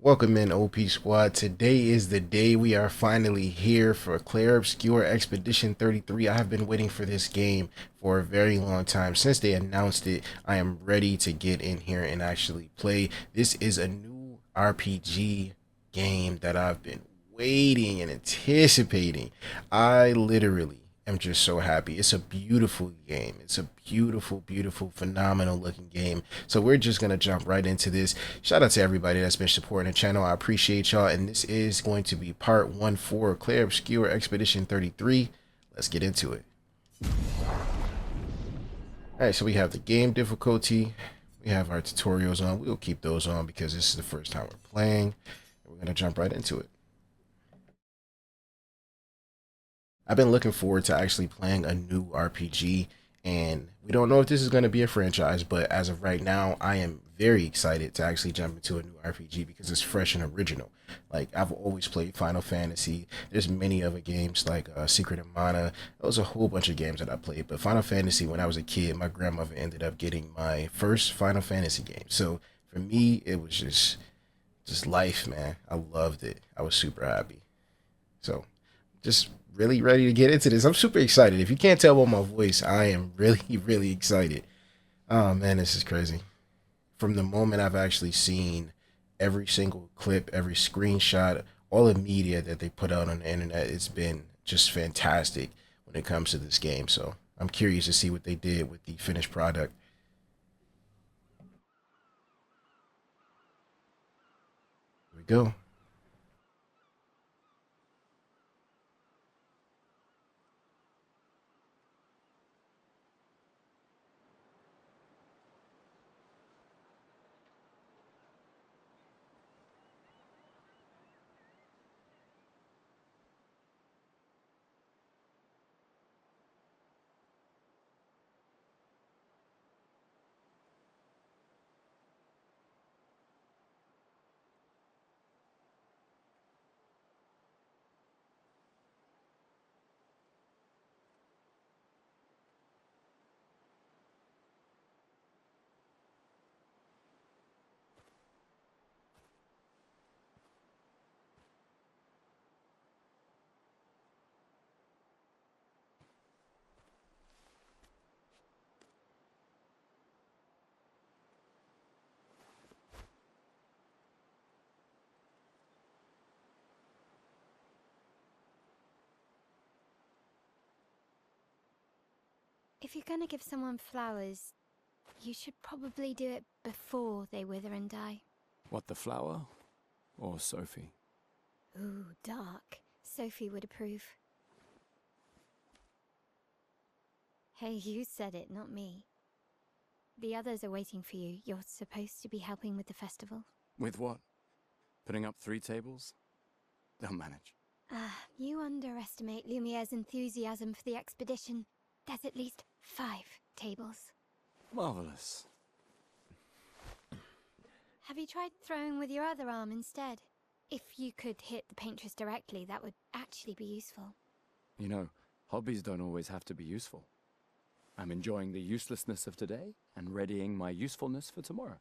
Welcome in, OP Squad. Today is the day we are finally here for Clair Obscur Expedition 33. I have been waiting for this game for a very long time. Since they announced it, I am ready to get in here and actually play. This is a new RPG game that I've been waiting and anticipating. I literally am just so happy. It's a beautiful game. It's a beautiful, phenomenal looking game. So we're just gonna jump right into this. Shout out to everybody that's been supporting the channel. I appreciate y'all. And this is going to be part 1 for Clair Obscur Expedition 33. Let's get into it. Alright, so we have the game difficulty. We have our tutorials on. We'll keep those on because this is the first time we're playing. We're gonna jump right into it. I've been looking forward to actually playing a new RPG, and we don't know if this is going to be a franchise, but as of right now, I am very excited to actually jump into a new RPG because it's fresh and original. Like, I've always played Final Fantasy. There's many other games like Secret of Mana. There was a whole bunch of games that I played, but Final Fantasy, when I was a kid, my grandmother ended up getting my first Final Fantasy game. So for me, it was just life, man. I loved it. I was super happy. So just really ready to get into this. I'm super excited. If you can't tell by my voice, I am really excited. Oh man, this is crazy. From the moment I've actually seen every single clip, every screenshot, all the media that they put out on the internet, it's been just fantastic when it comes to this game. So I'm curious to see what they did with the finished product. Here we go. If you're gonna give someone flowers, you should probably do it before they wither and die. What, the flower? Or Sophie? Ooh, dark. Sophie would approve. Hey, you said it, not me. The others are waiting for you. You're supposed to be helping with the festival. With what? Putting up 3 tables? They'll manage. You underestimate Lumiere's enthusiasm for the expedition. There's at least 5 tables. Marvelous. Have you tried throwing with your other arm instead? If you could hit the paintress directly, that would actually be useful. You know, hobbies don't always have to be useful. I'm enjoying the uselessness of today and readying my usefulness for tomorrow.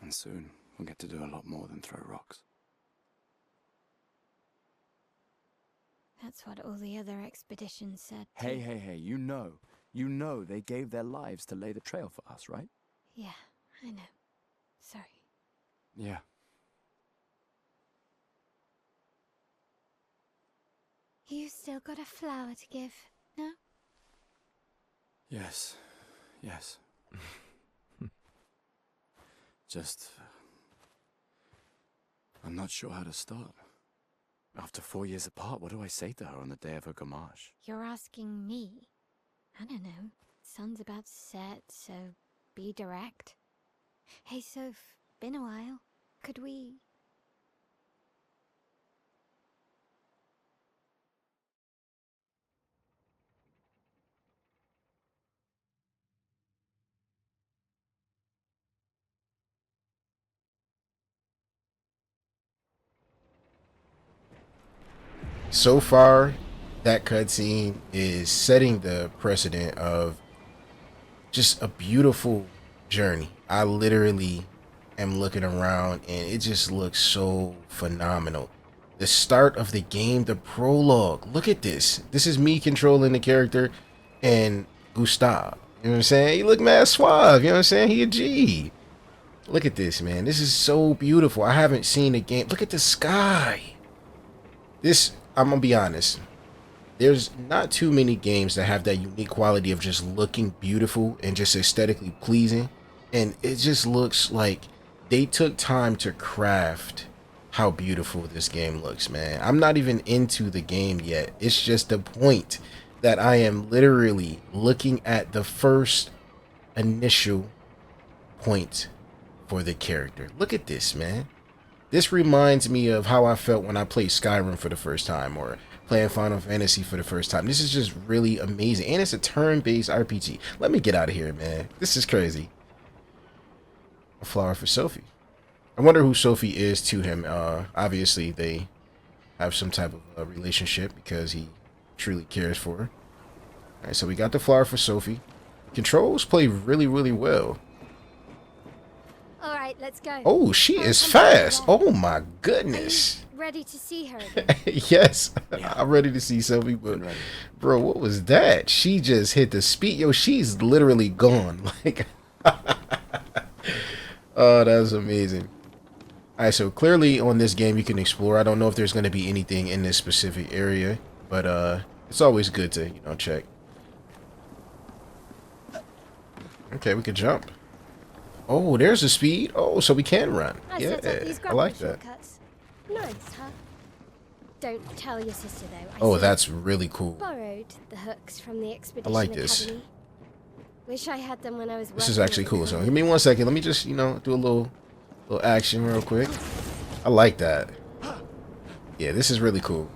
And soon, we'll get to do a lot more than throw rocks. That's what all the other expeditions said. Hey, you know they gave their lives to lay the trail for us, right? Yeah, I know. Sorry. Yeah. You still got a flower to give, no? Yes. Just... I'm not sure how to start. After 4 years apart, what do I say to her on the day of her gamache? You're asking me? I don't know. Sun's about to set, so be direct. Hey, Soph, been a while. Could we... So far, that cutscene is setting the precedent of just a beautiful journey. I literally am looking around and it just looks so phenomenal. The start of the game, the prologue. Look at this. This is me controlling the character and Gustav. You know what I'm saying? He look mad suave. You know what I'm saying? He a G. Look at this, man. This is so beautiful. I haven't seen a game. Look at the sky. This, I'm going to be honest. There's not too many games that have that unique quality of just looking beautiful and just aesthetically pleasing. And it just looks like they took time to craft how beautiful this game looks, man. I'm not even into the game yet. It's just the point that I am literally looking at the first initial point for the character. Look at this, man. This reminds me of how I felt when I played Skyrim for the first time or playing Final Fantasy for the first time. This is just really amazing. And it's a turn-based RPG. Let me get out of here, man. This is crazy. A flower for Sophie. I wonder who Sophie is to him. Obviously, they have some type of relationship because he truly cares for her. All right, so we got the flower for Sophie. Controls play really, really well. All right, let's go. Oh, she is fast. Oh my goodness. Ready to see her again? Yes, I'm ready to see Sophie, but bro, what was that? She just hit the speed. Yo, she's literally gone. Like, oh, that's amazing. All right, so clearly on this game you can explore. I don't know if there's going to be anything in this specific area, but it's always good to, you know, check. Okay, we can jump. Oh, there's the speed. Oh, so we can run. Yeah, I like that. Nice, huh? Don't tell your sister though. Oh, that's really cool. Borrowed the hooks from the expedition I like this. academy. Wish I had them when I was. This is actually cool. So give me 1 second. Let me just, you know, do a little action real quick. I like that. Yeah, this is really cool.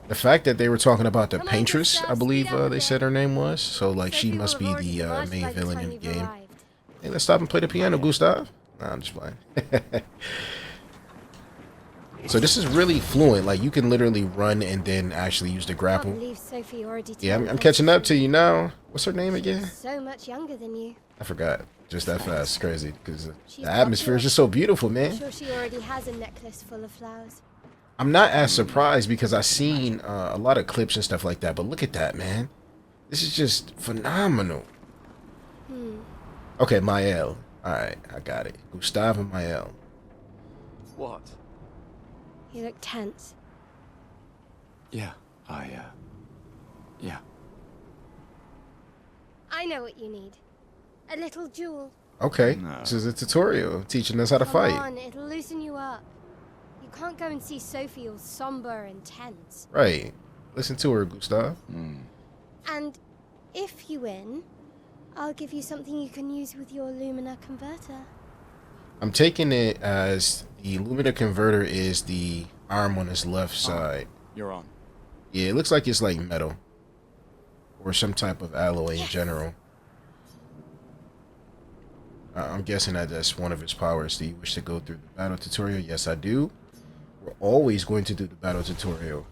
The fact that they were talking about the paintress, I believe they said her name was. So like she must be the main villain in the game. Hey, let's stop and play the piano, Gustav. Nah, I'm just playing. So this is really fluent. Like you can literally run and then actually use the grapple. Yeah, I'm catching up to you now. What's her name again? So much younger than you. I forgot. Just that fast. It's crazy because the atmosphere is just so beautiful, man. I'm sure she already has a necklace full of flowers. I'm not as surprised because I've seen a lot of clips and stuff like that. But look at that, man. This is just phenomenal. Okay, Mael. All right, I got it. Gustav and Mael. What? You look tense. Yeah, yeah. I know what you need. A little jewel. Okay, No. This is a tutorial teaching us how to fight. Come on, it'll loosen you up. You can't go and see Sophie all somber and tense. Right. Listen to her, Gustav. And if you win, I'll give you something you can use with your Lumina converter. I'm taking it as the Lumina converter is the arm on his left side. You're on. Yeah, it looks like it's like metal. Or some type of alloy in general. I'm guessing that that's one of his powers. Do you wish to go through the battle tutorial? Yes, I do. We're always going to do the battle tutorial.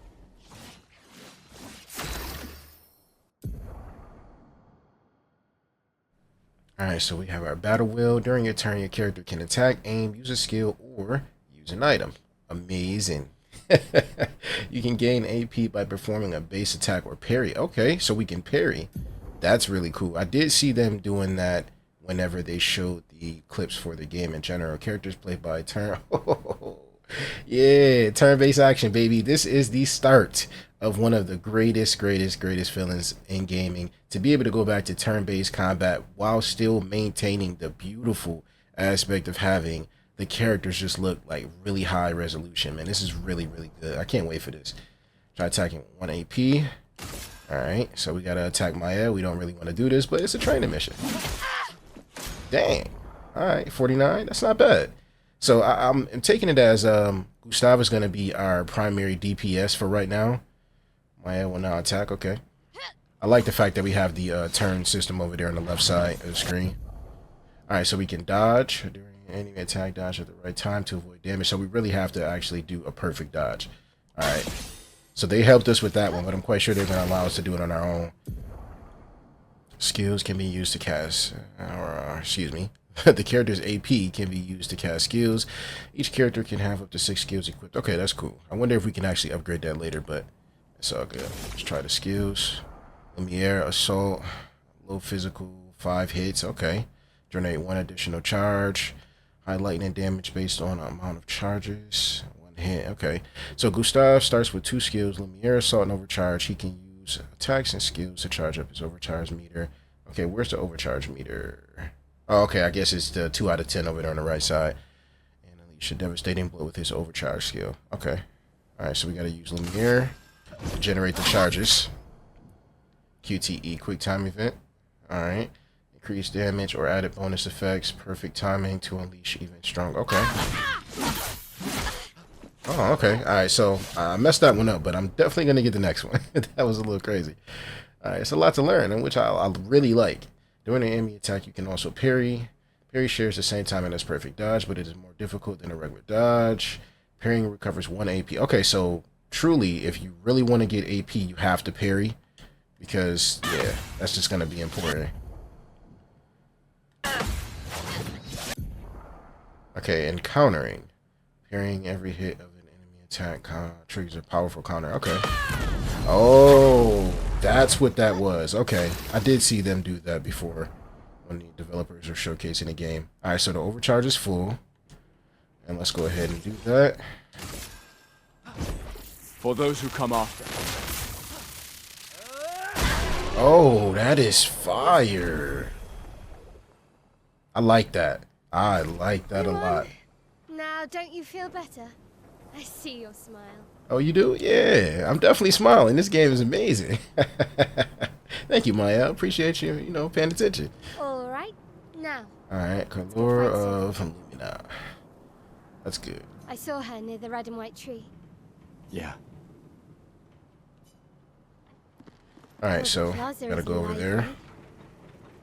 Alright, so we have our battle wheel. During your turn, your character can attack, aim, use a skill, or use an item. Amazing. You can gain AP by performing a base attack or parry. Okay, so we can parry. That's really cool. I did see them doing that whenever they showed the clips for the game in general. Characters play by turn. Yeah, turn-based action, baby. This is the start of one of the greatest feelings in gaming, to be able to go back to turn-based combat while still maintaining the beautiful aspect of having the characters just look like really high resolution. Man, this is really good. I can't wait for this. Try attacking 1 AP. All right, so we gotta attack Maya. We don't really want to do this, but it's a training mission. Dang. All right, 49. That's not bad. So I'm taking it as Gustav is going to be our primary DPS for right now. Maya will now attack. Okay. I like the fact that we have the turn system over there on the left side of the screen. All right, so we can dodge during enemy attack, dodge at the right time to avoid damage. So we really have to actually do a perfect dodge. All right. So they helped us with that one, but I'm quite sure they're going to allow us to do it on our own. Skills can be used to cast, or excuse me, The character's AP can be used to cast skills. Each character can have up to 6 skills equipped. Okay, that's cool. I wonder if we can actually upgrade that later, but it's all good. Let's try the skills. Lumiere, Assault, low physical, 5 hits. Okay. Generate 1 additional charge. High lightning damage based on amount of charges. 1 hit. Okay. So Gustav starts with 2 skills. Lumiere, Assault, and Overcharge. He can use attacks and skills to charge up his overcharge meter. Okay, where's the overcharge meter? Oh, okay, I guess it's the 2 out of 10 over there on the right side. And unleash a devastating blow with his overcharge skill. Okay. Alright, so we gotta use Lumiere to generate the charges. QTE, quick time event. Alright. Increased damage or added bonus effects. Perfect timing to unleash even stronger. Okay. Oh, okay. Alright, so I messed that one up, but I'm definitely gonna get the next one. That was a little crazy. Alright, it's a lot to learn, and which I really like. During an enemy attack, you can also parry. Parry shares the same timing as perfect dodge, but it is more difficult than a regular dodge. Parrying recovers 1 AP. Okay, so truly, if you really want to get AP, you have to parry, because, yeah, that's just going to be important. Okay, and countering. Parrying every hit of an enemy attack triggers a powerful counter. Okay. Oh, that's what that was. Okay, I did see them do that before when the developers were showcasing the game. All right, so the overcharge is full, and let's go ahead and do that. For those who come after. Oh, that is fire. I like that. I like that a lot. Now, don't you feel better? I see your smile. Oh, you do? Yeah, I'm definitely smiling. This game is amazing. Thank you, Maya. Appreciate you, paying attention. All right, now. All right, Clair of Lumina. That's good. I saw her near the red and white tree. Yeah. All right, so gotta go over there.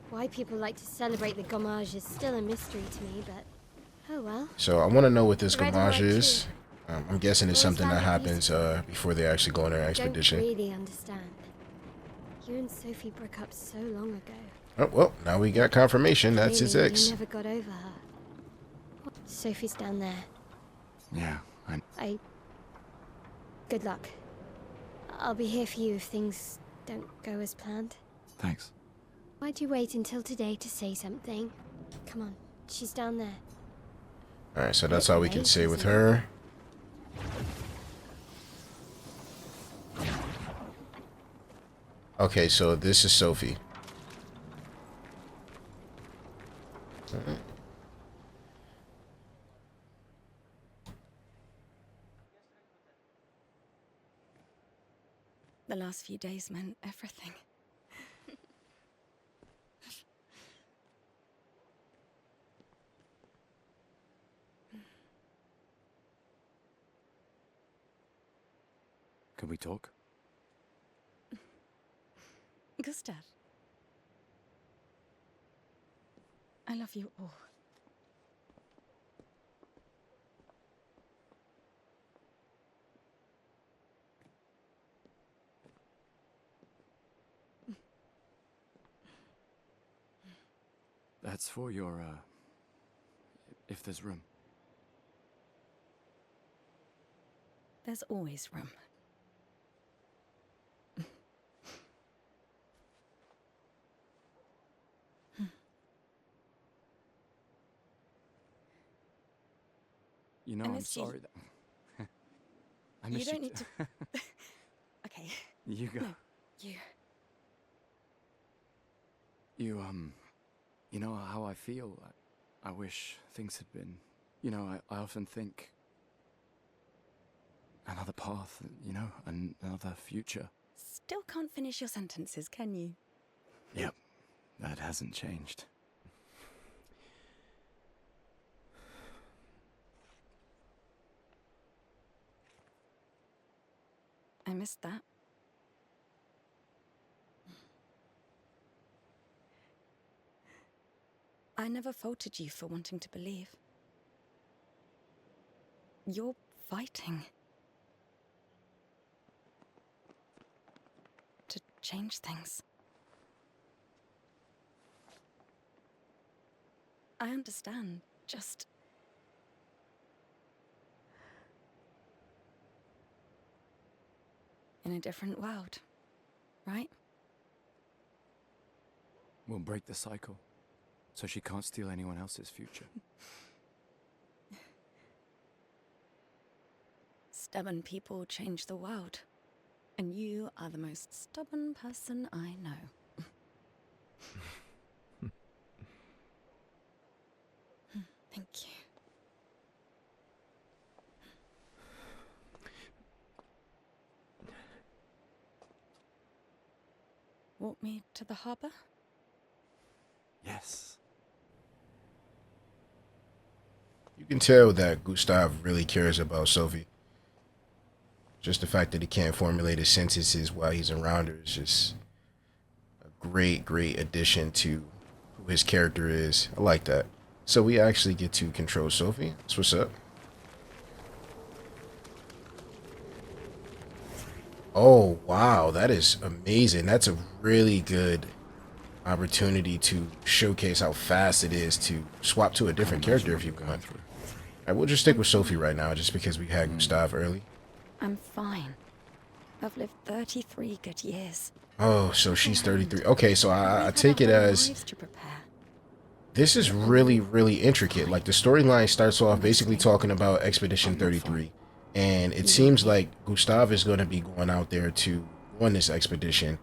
Why people like to celebrate the gommage is still a mystery to me, but oh well. So I want to know what this gommage is. I'm guessing it's something that happens before they actually go on their expedition. I don't really understand. You and Sophie broke up so long ago. Oh, well, now we got confirmation that's his ex. You never got over her. Sophie's down there. Yeah, Good luck. I'll be here for you if things don't go as planned. Thanks. Why'd you wait until today to say something? Come on, she's down there. Alright, so that's all we can say with her. Okay, so this is Sophie. The last few days meant everything. Can we talk? Gustav. I love you all. That's for your, if there's room. There's always room. You know, I'm sorry that... I miss You don't need to... Okay. You go. No, you... You know how I feel? I wish things had been... You know, I often think... Another path, another future. Still can't finish your sentences, can you? Yep, that hasn't changed. I missed that. I never faulted you for wanting to believe. You're fighting to change things. I understand. Just... in a different world, right? We'll break the cycle, so she can't steal anyone else's future. Stubborn people change the world. And you are the most stubborn person I know. Thank you. Walk me to the harbor? Yes. You can tell that Gustav really cares about Sophie. Just the fact that he can't formulate his sentences while he's around her is just a great, great addition to who his character is. I like that. So we actually get to control Sophie. That's what's up. Oh, wow. That is amazing. That's a really good opportunity to showcase how fast it is to swap to a different character if you want. All right, we'll just stick with Sophie right now just because we had Gustav early. I'm fine. I've lived 33 good years. Oh, so she's 33. Okay, so I take it as Lives to prepare. this is really, really intricate. Like the storyline starts off basically talking about Expedition 33. And it seems like Gustav is going to be going out there to go on this expedition.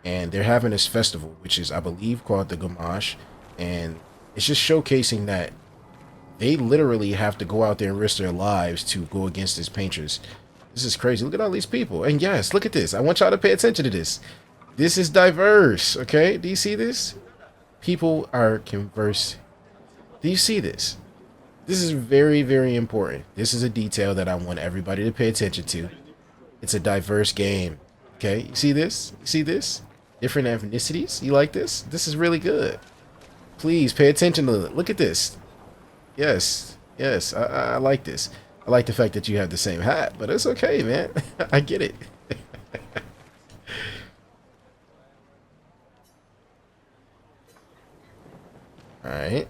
And they're having this festival, which is, I believe, called the Gamache. And it's just showcasing that they literally have to go out there and risk their lives to go against this paintress. This is crazy. Look at all these people. And yes, look at this. I want y'all to pay attention to this. This is diverse, okay? Do you see this? People are converse. Do you see this? This is very, very important. This is a detail that I want everybody to pay attention to. It's a diverse game, okay? You see this? You see this? Different ethnicities? You like this? This is really good. Please pay attention to it. Look at this. Yes, yes, I like this. I like the fact that you have the same hat, but it's okay, man. I get it. All right.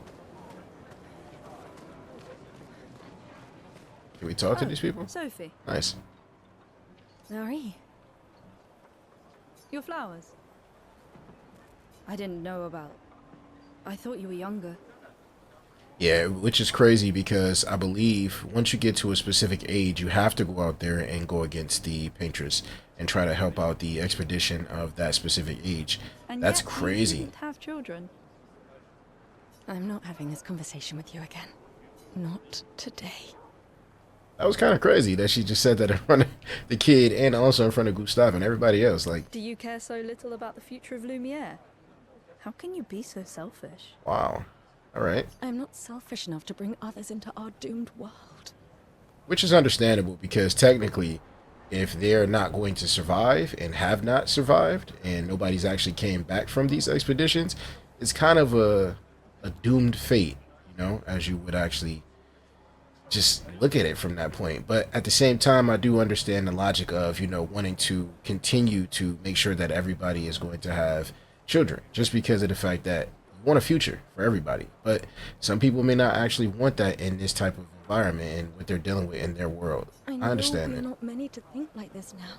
Can we talk to these people? Sophie, Nice. Sorry. your flowers. I didn't know about. I thought you were younger. Yeah, which is crazy because I believe once you get to a specific age, you have to go out there and go against the paintress and try to help out the expedition of that specific age. And That's yet crazy. You didn't have children. I'm not having this conversation with you again. Not today. That was kind of crazy that she just said that in front of the kid and also in front of Gustav and everybody else. Like, Do you care so little about the future of Lumiere? How can you be so selfish? wow. All right. I'm not selfish enough to bring others into our doomed world. Which is understandable because technically, if they're not going to survive and have not survived and nobody's actually came back from these expeditions, it's kind of a doomed fate, you know, as you would actually just look at it from that point. But at the same time, I do understand the logic of, you know, wanting to continue to make sure that everybody is going to have children just because of the fact that you want a future for everybody. But some people may not actually want that in this type of environment and what they're dealing with in their world. I understand we're that. not many to think like this now.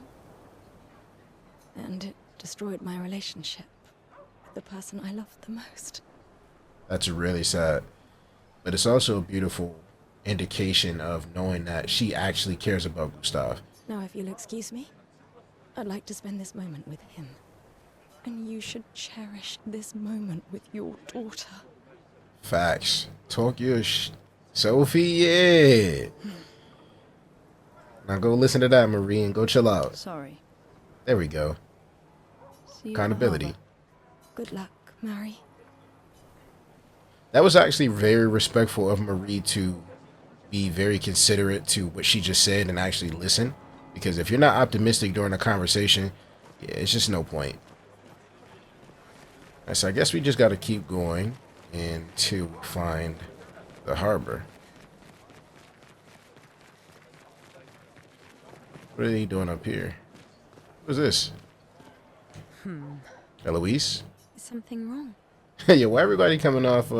And it destroyed my relationship with the person I loved the most. That's really sad. But it's also a beautiful indication of knowing that she actually cares about Gustav. Now, if you'll excuse me, I'd like to spend this moment with him. And you should cherish this moment with your daughter. Facts. Talk your Sophie, yeah. Now go listen to that, Marie, and go chill out. Sorry. There we go. See you in the Accountability. harbour. Good luck, Mary. That was actually very respectful of Marie to be very considerate to what she just said and actually listen. Because if you're not optimistic during a conversation, yeah, it's just no point. Alright, so I guess we just got to keep going until we find the harbor. What are they doing up here? What's this? Eloise? Is something wrong? Yeah, why everybody coming off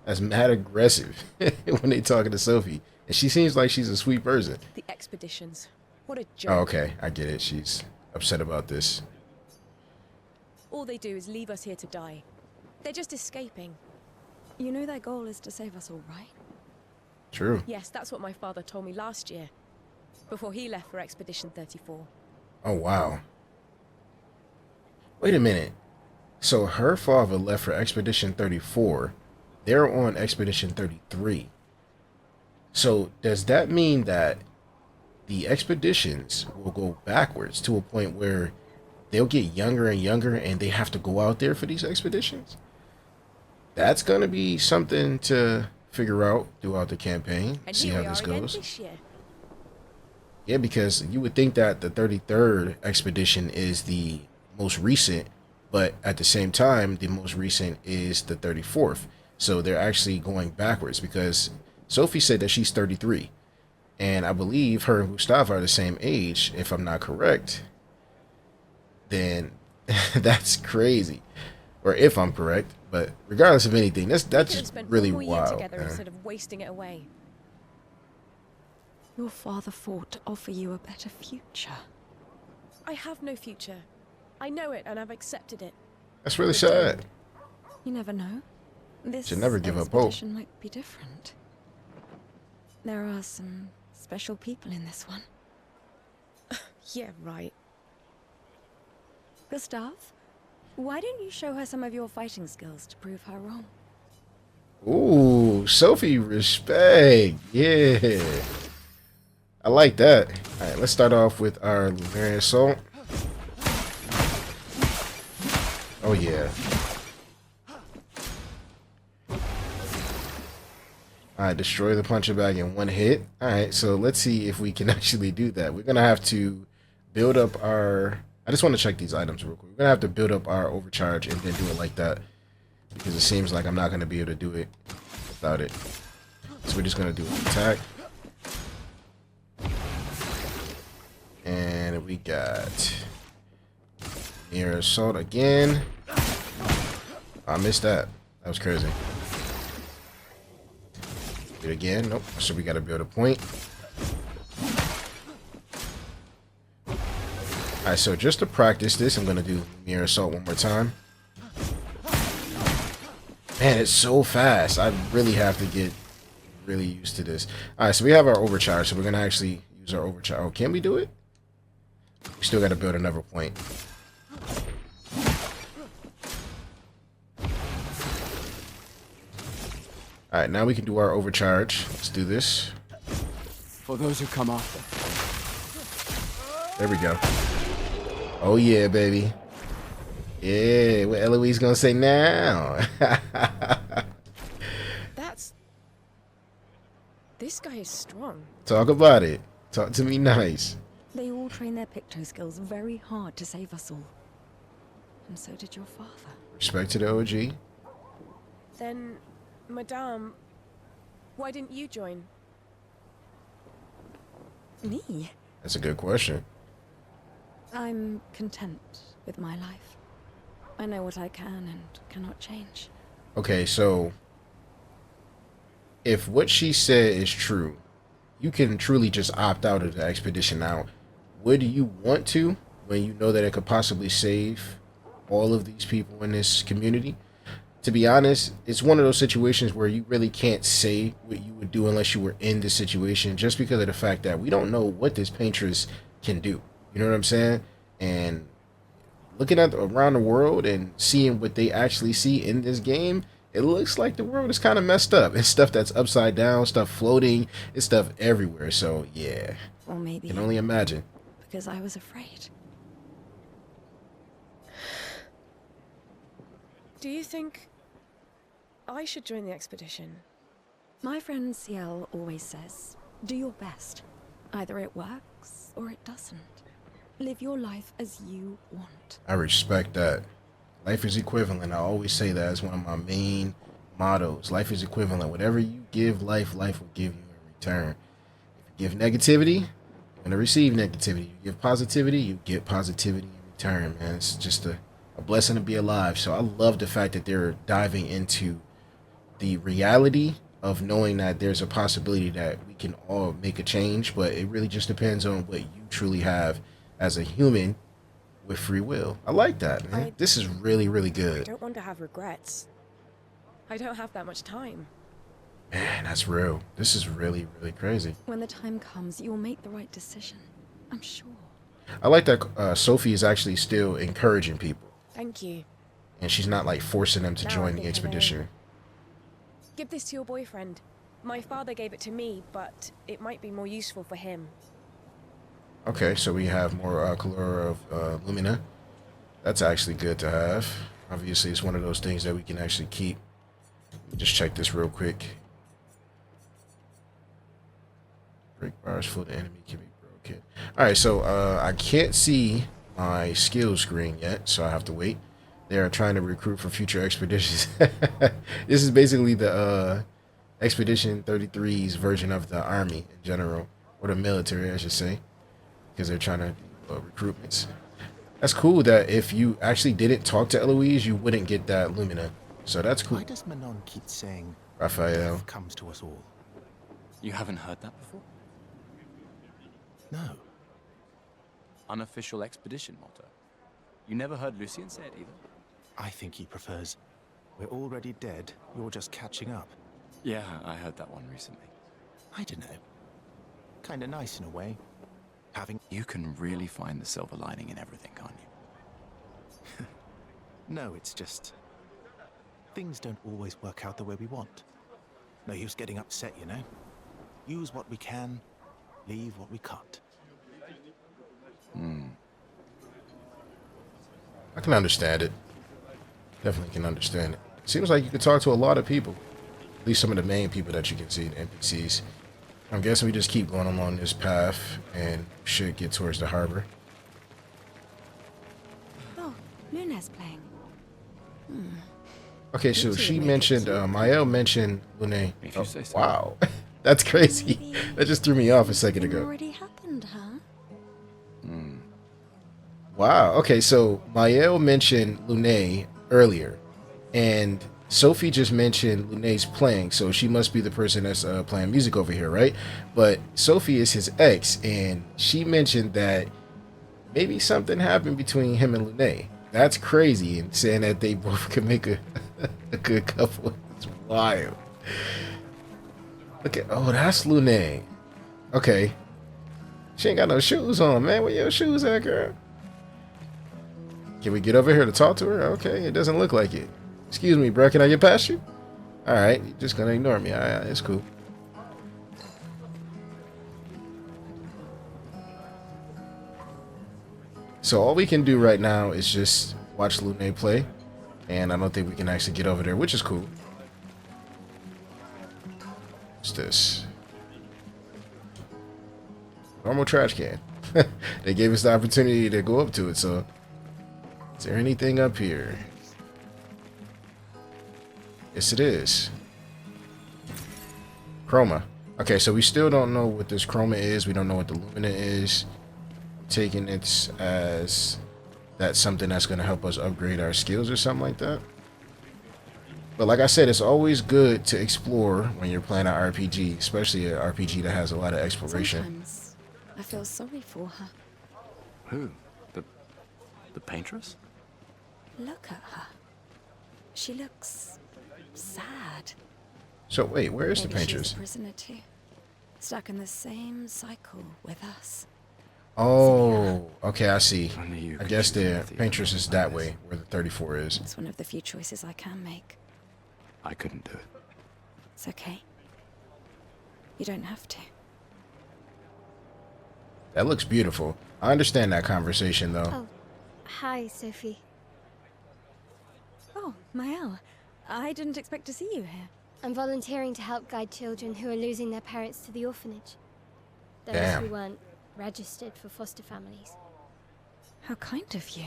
That's mad aggressive when they talking to Sophie. And she seems like she's a sweet person. The expeditions. What a Oh, joke. okay. I get it. She's upset about this. All they do is leave us here to die. They're just escaping. You know their goal is to save us all, right? True. Yes, that's what my father told me last year, before he left for Expedition 34. Oh, wow. Wait a minute. So her father left for Expedition 34. They're on Expedition 33. So does that mean that the expeditions will go backwards to a point where they'll get younger and younger and they have to go out there for these expeditions? That's going to be something to figure out throughout the campaign, And see here how we this are again goes. this year. Yeah, because you would think that the 33rd expedition is the most recent, but at the same time, the most recent is the 34th. So they're actually going backwards because Sophie said that she's 33. And I believe her and Gustav are the same age, if I'm not correct. Then that's crazy. Or if I'm correct. But regardless of anything, that's We could have just spent really one more year wild. together Man. instead of wasting it away. Your father fought to offer you a better future. I have no future. I know it, and I've accepted it. That's really sad. You never know. This Should never give up hope. expedition might be different. There are some special people in this one. Yeah, right. Gustav, why don't you show her some of your fighting skills to prove her wrong? Ooh, Sophie, respect. Yeah. I like that. All right, let's start off with our Luminary Assault. Oh, yeah. Alright, destroy the puncher bag in one hit. Alright, so let's see if we can actually do that. We're going to have to build up our... I just want to check these items real quick. We're going to have to build up our overcharge and then do it like that. Because it seems like I'm not going to be able to do it without it. So we're just going to do an attack. And we got... Mirror Assault again. I missed that. That was crazy. Do it again. Nope. So we got to build a point. Alright, so just to practice this, I'm going to do Mirror Assault one more time. Man, it's so fast. I really have to get really used to this. Alright, so we have our overcharge. So we're going to actually use our overcharge. Oh, can we do it? We still got to build another point. Alright, now we can do our overcharge. Let's do this. For those who come after. There we go. Oh yeah, baby. Yeah, what Eloise gonna say now? This guy is strong. Talk about it. Talk to me nice. They all train their picto skills very hard to save us all. And so did your father. Respect to the OG. Then, Madame, why didn't you join? Me? That's a good question. I'm content with my life. I know what I can and cannot change. Okay, so if what she said is true, you can truly just opt out of the expedition now. Would you want to when you know that it could possibly save all of these people in this community? To be honest, it's one of those situations where you really can't say what you would do unless you were in this situation, just because of the fact that we don't know what this paintress can do. You know what I'm saying? And looking at around the world and seeing what they actually see in this game, it looks like the world is kind of messed up. It's stuff that's upside down, stuff floating, it's stuff everywhere. So yeah, Or maybe can only imagine. because I was afraid. Do you think I should join the expedition? My friend Ciel always says, do your best. Either it works or it doesn't. Live your life as you want. I respect that. Life is equivalent. I always say that as one of my main mottos. Life is equivalent. Whatever you give life, life will give you in return. If you give negativity, you're going to receive negativity. You give positivity, you get positivity in return, man. It's just a blessing to be alive. So I love the fact that they're diving into the reality of knowing that there's a possibility that we can all make a change, but it really just depends on what you truly have as a human with free will. I like that, man. This is really, really I good. don't want to have regrets. I don't have that much time. Man, that's real. This is really, really crazy. When the time comes, you'll make the right decision. I'm sure. I like that Sophie is actually still encouraging people, Thank you. and she's not like forcing them to Now I join the think I know. expedition. Give this to your boyfriend. My father gave it to me, but it might be more useful for him. Okay, so we have more color of Lumina. That's actually good to have. Obviously, it's one of those things that we can actually keep. Let me just check this real quick. Break bars for the enemy can be broken. Alright, so I can't see my skill screen yet, so I have to wait. They are trying to recruit for future expeditions. This is basically the Expedition 33's version of the army in general, or the military, I should say, because they're trying to do recruitments. That's cool that if you actually didn't talk to Eloise, you wouldn't get that Lumina. So that's cool. Why does Manon keep saying Raphael. death comes to us all? You haven't heard that before? No. Unofficial expedition motto. You never heard Lucien say it either? I think he prefers, we're already dead, you're just catching up. Yeah, I heard that one recently. I don't know. Kinda nice in a way. Having... You can really find the silver lining in everything, can't you? No, it's just... things don't always work out the way we want. No use getting upset, you know? Use what we can, leave what we can't. I can understand it. Definitely can understand it. Seems like you can talk to a lot of people. At least some of the main people that you can see, the NPCs. I'm guessing we just keep going along this path and should get towards the harbor. Oh, Luna's playing. Okay, so Looks she like mentioned, it's- Mael mentioned Lune. If you say so. Wow. That's crazy. That just threw me off a second Something ago. already happened, huh? Wow. Okay, so Mael mentioned Lune earlier, and Sophie just mentioned Lune's playing, so she must be the person that's playing music over here, right? But Sophie is his ex, and she mentioned that maybe something happened between him and Lune. That's crazy, and saying that they both could make a good couple. It's wild. Look at, oh, that's Lune. Okay. She ain't got no shoes on, man. Where your shoes at, girl? Can we get over here to talk to her? Okay, it doesn't look like it. Excuse me, bro. Can I get past you? All right, you're just gonna ignore me. All right, it's cool. So all we can do right now is just watch Lune play, and I don't think we can actually get over there, which is cool. What's this? Normal trash can. They gave us the opportunity to go up to it, so is there anything up here? Yes, it is. Chroma. Okay, so we still don't know what this chroma is. We don't know what the lumina is. I'm taking it as that's something that's going to help us upgrade our skills or something like that. But like I said, it's always good to explore when you're playing an RPG, especially an RPG that has a lot of exploration. Sometimes I feel sorry for her. Who? The paintress? Look at her. She looks sad. So wait, where is the Maybe she's paintress? a prisoner too, stuck in the same cycle with us. Oh, okay, I see. Only you I could guess choose the empathy paintress over is something that like way, where the 34 is. It's one of the few choices I can make. I couldn't do it. It's okay. You don't have to. That looks beautiful. I understand that conversation though. Oh, hi, Sophie. Oh, Mael. I didn't expect to see you here. I'm volunteering to help guide children who are losing their parents to the orphanage. Those Damn. who weren't registered for foster families. How kind of you.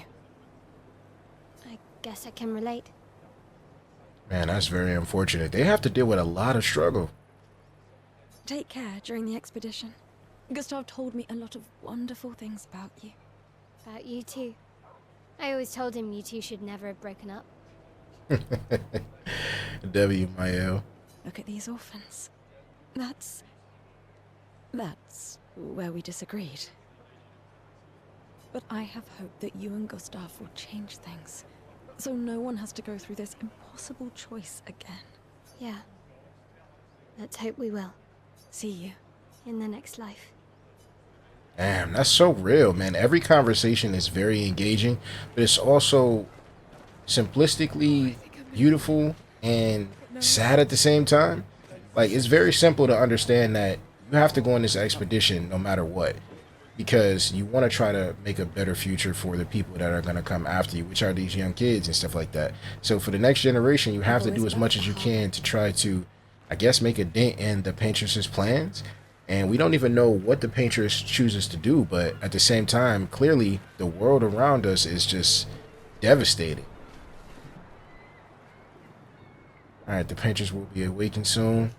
I guess I can relate. Man, that's very unfortunate. They have to deal with a lot of struggle. Take care during the expedition. Gustav told me a lot of wonderful things about you. About you too. I always told him you two should never have broken up. W my L. Look at these orphans. That's where we disagreed. But I have hope that you and Gustav will change things, so no one has to go through this impossible choice again. Yeah. Let's hope we will. See you. In the next life. Damn, that's so real, man. Every conversation is very engaging, but it's also simplistically beautiful and sad at the same time. Like, it's very simple to understand that you have to go on this expedition no matter what, because you want to try to make a better future for the people that are going to come after you, which are these young kids and stuff like that. So for the next generation, you have to do as much as you can to try to, I guess, make a dent in the Paintress's plans. And we don't even know what the Paintress chooses to do, but at the same time, clearly the world around us is just devastated. Alright, the Paintress will be awakened soon.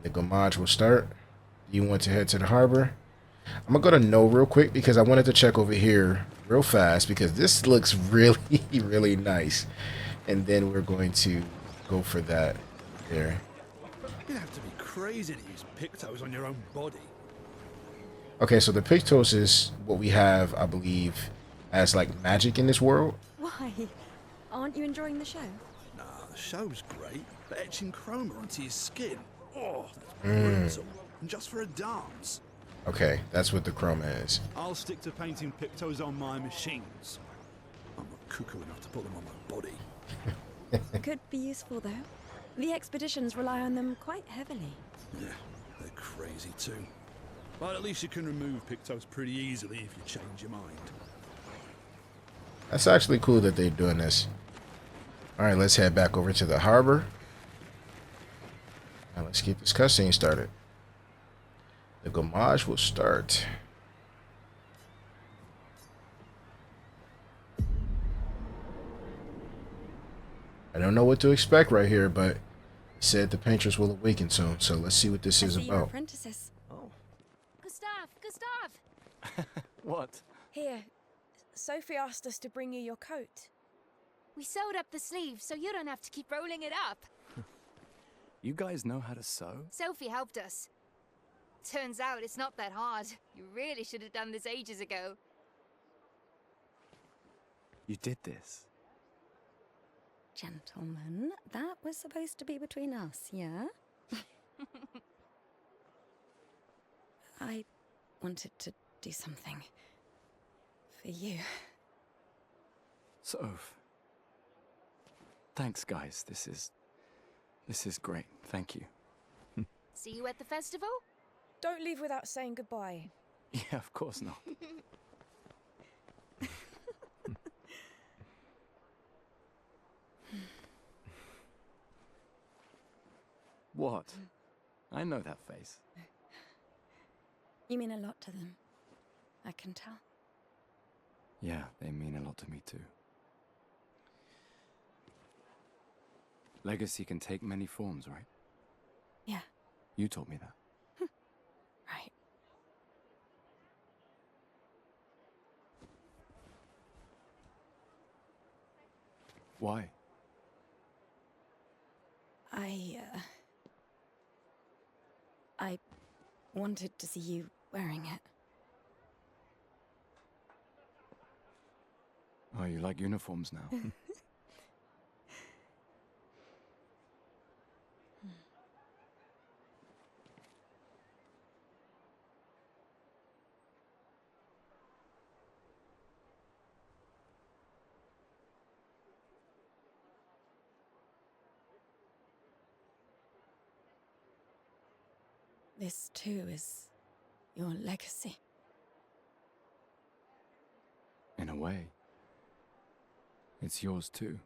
The Gamage will start. Do you want to head to the harbor? I'm gonna go to no real quick because I wanted to check over here real fast because this looks really, really nice. And then we're going to go for that there. You'd have to be crazy to use pictos on your own body. Okay, so the Pictos is what we have, I believe, as like magic in this world. Why? Aren't you enjoying the show? Nah, the show's great, but etching chroma onto your skin, oh, that's brutal. And just for a dance. Okay, that's what the chroma is. I'll stick to painting pictos on my machines. I'm not cuckoo enough to put them on my body. Could be useful, though. The expeditions rely on them quite heavily. Yeah, they're crazy too. But at least you can remove pictos pretty easily if you change your mind. That's actually cool that they're doing this. Alright, let's head back over to the harbor. Now let's get this cutscene started. The Gamage will start. I don't know what to expect right here, but it said the Paintress will awaken soon, so let's see what this is I see your about. apprentices. Oh. Gustav! What? Here, Sophie asked us to bring you your coat. We sewed up the sleeve so you don't have to keep rolling it up. You guys know how to sew? Sophie helped us. Turns out it's not that hard. You really should have done this ages ago. You did this? Gentlemen, that was supposed to be between us, yeah? I wanted to do something for you. Soph. Thanks, guys. This is great. Thank you. See you at the festival? Don't leave without saying goodbye. Yeah, of course not. What? I know that face. You mean a lot to them. I can tell. Yeah, they mean a lot to me too. Legacy can take many forms, right? Yeah, You told me that. right. Why? I wanted to see you wearing it. Oh, you like uniforms now? This, too, is your legacy. In a way. It's yours too.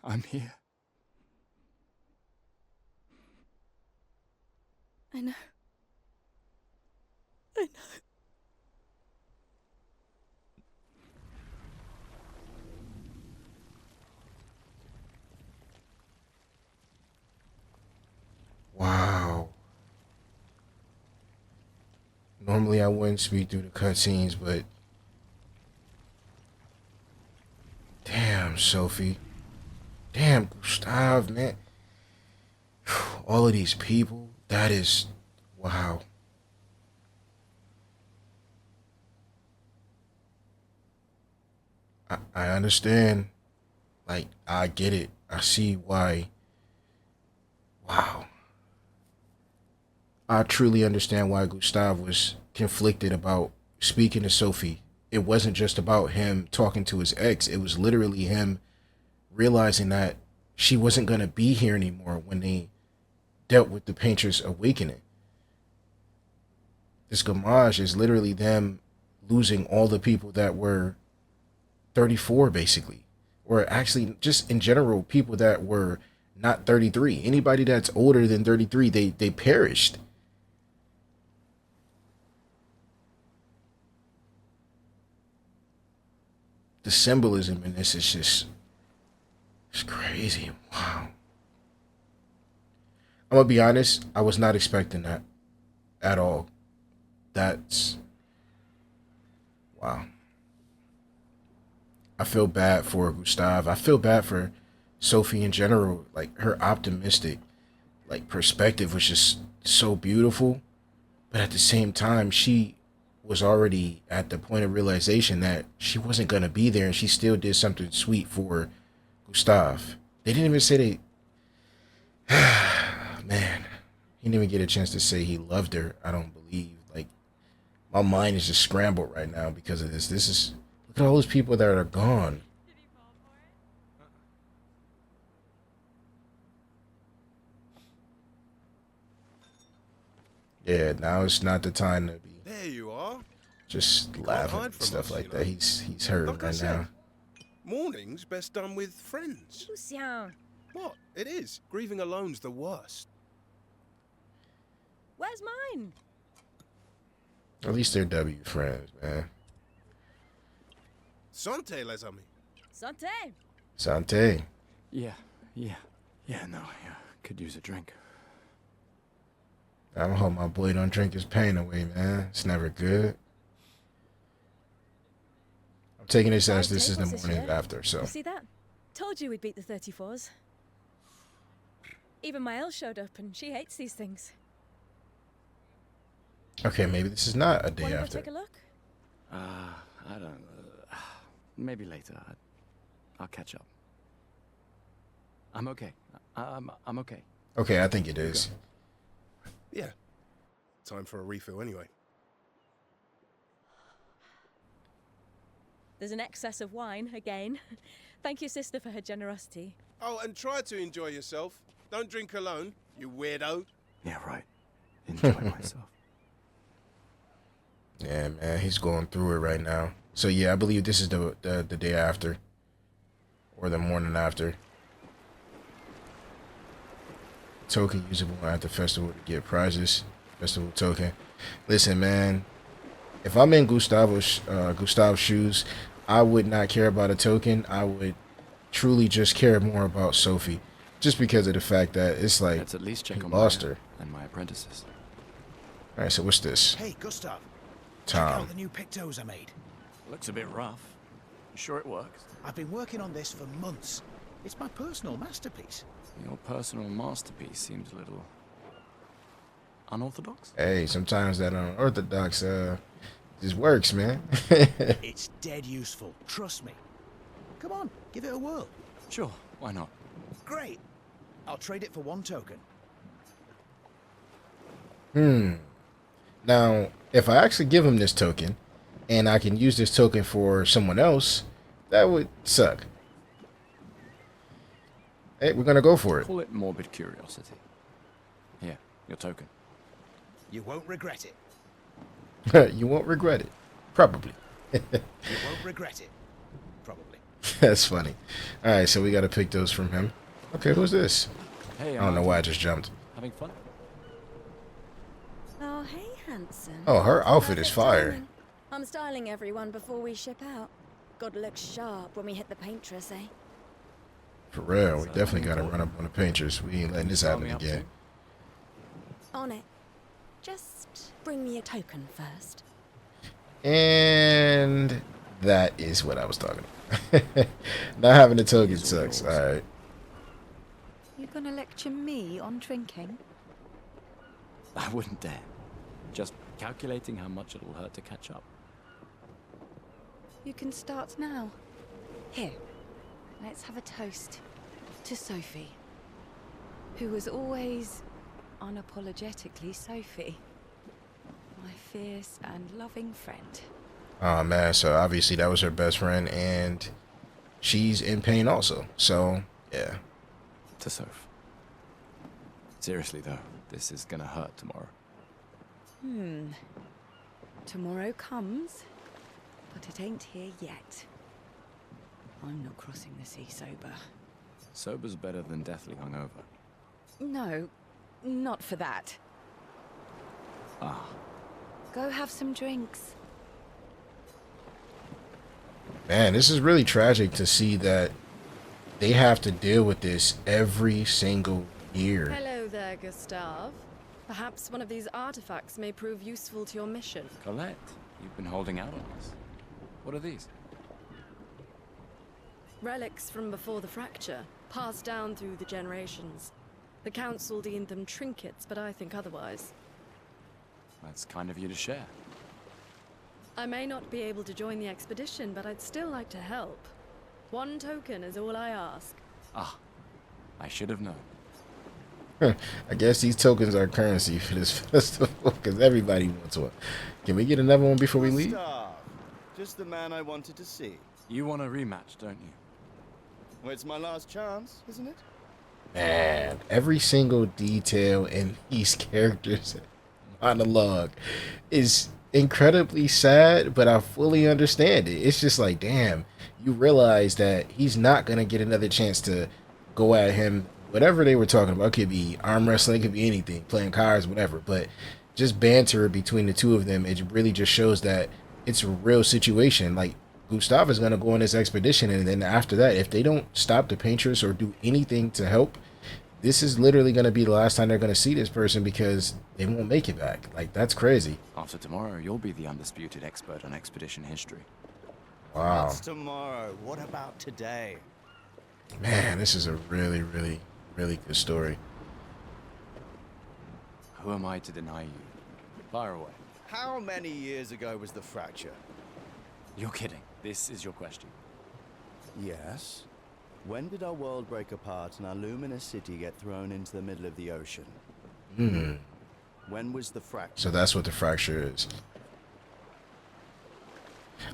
I'm here. I know. I know. Wow. Normally I wouldn't speak through the cutscenes, but damn, Sophie. Damn, Gustav, man. All of these people, that is, wow. I understand. Like, I get it. I see why. Wow. I truly understand why Gustav was conflicted about speaking to Sophie. It wasn't just about him talking to his ex, it was literally him realizing that she wasn't going to be here anymore when they dealt with the Painter's Awakening. This Gamage is literally them losing all the people that were 34, basically. Or actually, just in general, people that were not 33. Anybody that's older than 33, they perished. The symbolism in this is just, it's crazy. Wow. I'm gonna be honest, I was not expecting that at all. That's, wow. I feel bad for Gustav. I feel bad for Sophie in general. Like, her optimistic, like, perspective was just so beautiful. But at the same time, she was already at the point of realization that she wasn't gonna be there, and she still did something sweet for Gustav. They didn't even say they man, he didn't even get a chance to say he loved her, I don't believe. Like, my mind is just scrambled right now because of this. This is, look at all those people that are gone. Yeah, now it's not the time to be There you are. just laughing and stuff like that. He's hurting Like I right said, now. Morning's best done with friends. Lucien, What? It is. Grieving alone's the worst. where's mine? At least they're W friends, man. Santé, les amis. Santé. Sante. Yeah, no, I could use a drink. I hope my boy don't drink his pain away, man. It's never good. I'm taking this as this is the morning after, so. You see that? Told you we'd beat the 34s. Even Maëlle showed up, and she hates these things. Okay, maybe this is not a day Wanna go after. take a look? I don't. Maybe later. I'll catch up. I'm okay. I'm okay. Okay, I think it is. Yeah. Time for a refill anyway. There's an excess of wine, again. Thank you, sister, for her generosity. Oh, and try to enjoy yourself. Don't drink alone, you weirdo. Yeah, right. Enjoy myself. Yeah, man, he's going through it right now. So yeah, I believe this is the day after, or the morning after. Token usable at the festival to get prizes. Festival token. Listen, man, if I'm in Gustav's shoes, I would not care about a token. I would truly just care more about Sophie, just because of the fact that it's like Let's at least check he on lost Maya her. and my apprentices. All right, so what's this? Hey, Gustav. Check Tom. out the new pictos I made. Looks a bit rough. You sure it works? I've been working on this for months. It's my personal masterpiece. Your personal masterpiece seems a little unorthodox. Hey, sometimes that unorthodox just works, man. It's dead useful, trust me. Come on, give it a whirl. Sure, why not? Great. I'll trade it for one token. Now, if I actually give him this token, and I can use this token for someone else, that would suck. Hey, we're gonna go for it. Call it morbid curiosity. Here, your token. You won't regret it. You won't regret it. Probably. You won't regret it. Probably. That's funny. All right, so we got to pick those from him. Okay, who's this? Hey, I don't know why I just jumped. Having fun? Oh, hey, handsome. Oh, her outfit is Perfect fire. timing. I'm styling everyone before we ship out. Gotta look sharp when we hit the paintress, eh? For real, we definitely got to run up on the painters. We ain't letting this happen again. On it. Just bring me a token first. And that is what I was talking about. Not having a token sucks. All right. You gonna lecture me on drinking? I wouldn't dare. Just calculating how much it'll hurt to catch up. You can start now. Here, let's have a toast to Sophie, who was always unapologetically Sophie, my fierce and loving friend. Oh man, so obviously that was her best friend, and she's in pain also. So yeah. To Soph. Seriously though, this is gonna hurt tomorrow. Tomorrow comes, but it ain't here yet. I'm not crossing the sea sober. Sober's better than deathly hungover. No, not for that. Ah, Go have some drinks. Man, this is really tragic to see that they have to deal with this every single year. Hello there, Gustav. Perhaps one of these artifacts may prove useful to your mission. Colette, you've been holding out on us. What are these? Relics from before the fracture, passed down through the generations. The council deemed them trinkets, but I think otherwise. That's kind of you to share. I may not be able to join the expedition, but I'd still like to help. One token is all I ask. Ah, I should have known. I guess these tokens are currency for this festival because everybody wants one. Can we get another one before we leave? Gustav, just the man I wanted to see. You want a rematch, don't you? Well, it's my last chance, isn't it? Man, every single detail in these characters' monologue is incredibly sad, but I fully understand it. It's just like, damn, you realize that he's not going to get another chance to go at him. Whatever they were talking about, it could be arm wrestling, it could be anything, playing cards, whatever. But just banter between the two of them, it really just shows that it's a real situation. Like, Gustav is going to go on this expedition, and then after that, if they don't stop the painters or do anything to help, this is literally going to be the last time they're going to see this person because they won't make it back. Like, that's crazy. After tomorrow, you'll be the undisputed expert on expedition history. Wow. That's tomorrow. What about today? Man, this is a really, really, really good story. Who am I to deny you? Fire away. How many years ago was the fracture? You're kidding. This is your question. Yes. When did our world break apart and our luminous city get thrown into the middle of the ocean? When was the fracture? So that's what the fracture is.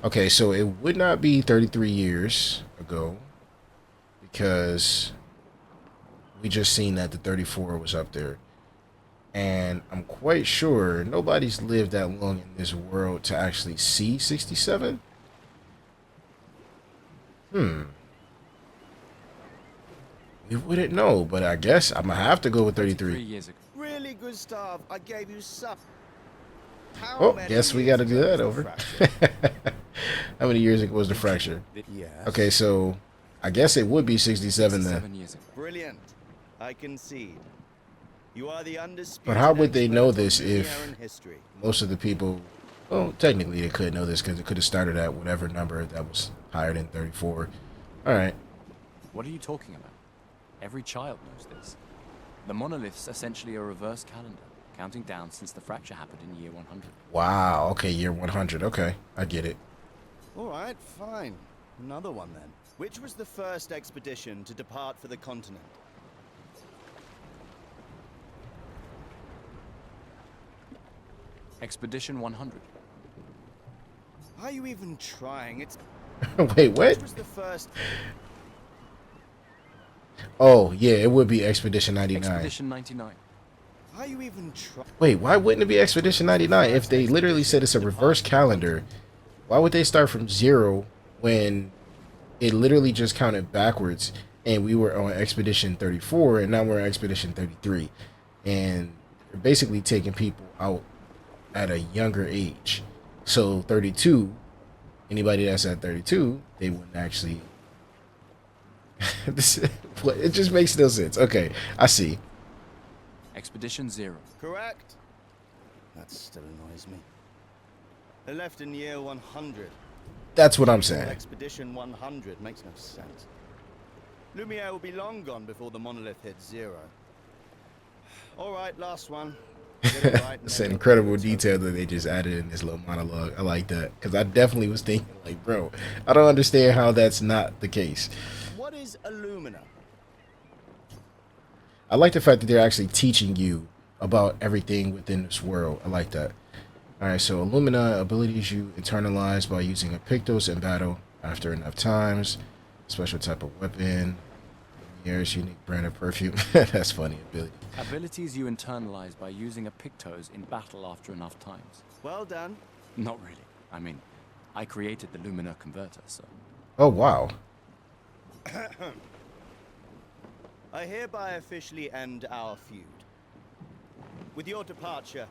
Okay, so it would not be 33 years ago because we just seen that the 34 was up there. And I'm quite sure nobody's lived that long in this world to actually see 67. We wouldn't know, but I guess I'm going to have to go with 33. 3 years ago. Really, Gustav? I gave you some. Oh, guess we got to do that over. How many years ago was the fracture? Yes. Okay, so I guess it would be 67 then. 7 years ago. Brilliant. I concede. You are the undisputed. But how would they expert know on this linear if and history. most of the people, well, technically they could know this because it could have started at whatever number that was higher than 34. All right. What are you talking about? Every child knows this. The monolith's essentially a reverse calendar, counting down since the fracture happened in year 100. Wow. Okay, year 100. Okay, I get it. All right, fine. Another one then. Which was the first expedition to depart for the continent? Expedition 100. Are you even trying? It's Wait, what? Which was the first? Oh, yeah, it would be Expedition 99. Expedition 99. Are you even trying? Wait, why wouldn't it be Expedition 99 if they literally said it's a reverse calendar? Why would they start from 0 when it literally just counted backwards, and we were on expedition 34, and now we're on expedition 33, and they're basically taking people out at a younger age. So 32, anybody that's at 32, they wouldn't actually. It just makes no sense. Okay, I see. Expedition 0. Correct. That still annoys me. They left in year 100. That's what I'm saying. Expedition 100 makes no sense. Lumiere will be long gone before the monolith hits 0. All right, last one. Right. It's an incredible detail that they just added in this little monologue. I like that, because I definitely was thinking, like, bro, I don't understand how that's not the case. What is Illumina? I like the fact that they're actually teaching you about everything within this world. I like that. Alright, so Illumina, abilities you internalize by using a Pictos in battle after enough times. Special type of weapon. Lumière's unique brand of perfume. That's funny. Ability. Abilities you internalize by using a Pictos in battle after enough times. Well done. Not really. I mean, I created the Lumina converter, so... Oh, wow. I hereby officially end our feud. With your departure,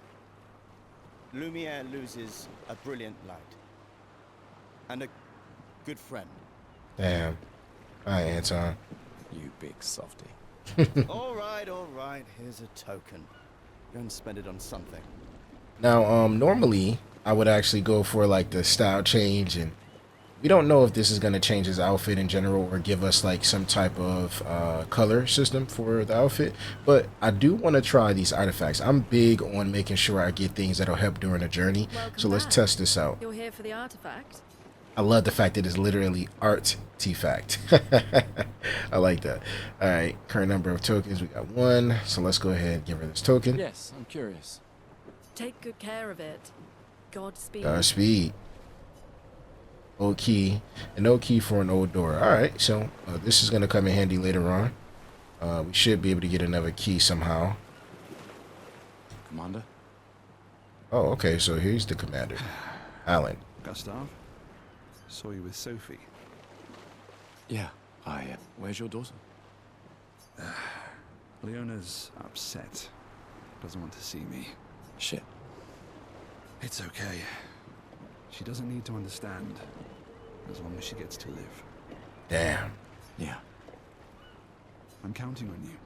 Lumiere loses a brilliant light. And a good friend. Damn. Alright, Anton. You big softy. All right. Here's a token. Go and spend it on something. Now, normally, I would actually go for, like, the style change, and we don't know if this is going to change his outfit in general or give us, like, some type of color system for the outfit, but I do want to try these artifacts. I'm big on making sure I get things that'll help during the journey. So let's test this out. You're here for the artifact? I love the fact that it's literally artifact. I like that. All right, current number of tokens, we got 1, so let's go ahead and give her this token. Yes, I'm curious. Take good care of it. Godspeed. Godspeed. Old key. An old key for an old door. Alright, so this is going to come in handy later on. We should be able to get another key somehow. Commander? Oh, okay, so here's the commander. Alan. Gustav, saw you with Sophie. Yeah, where's your daughter? Leona's upset. Doesn't want to see me. Shit. It's okay. She doesn't need to understand, as long as she gets to live. Damn. Yeah. I'm counting on you.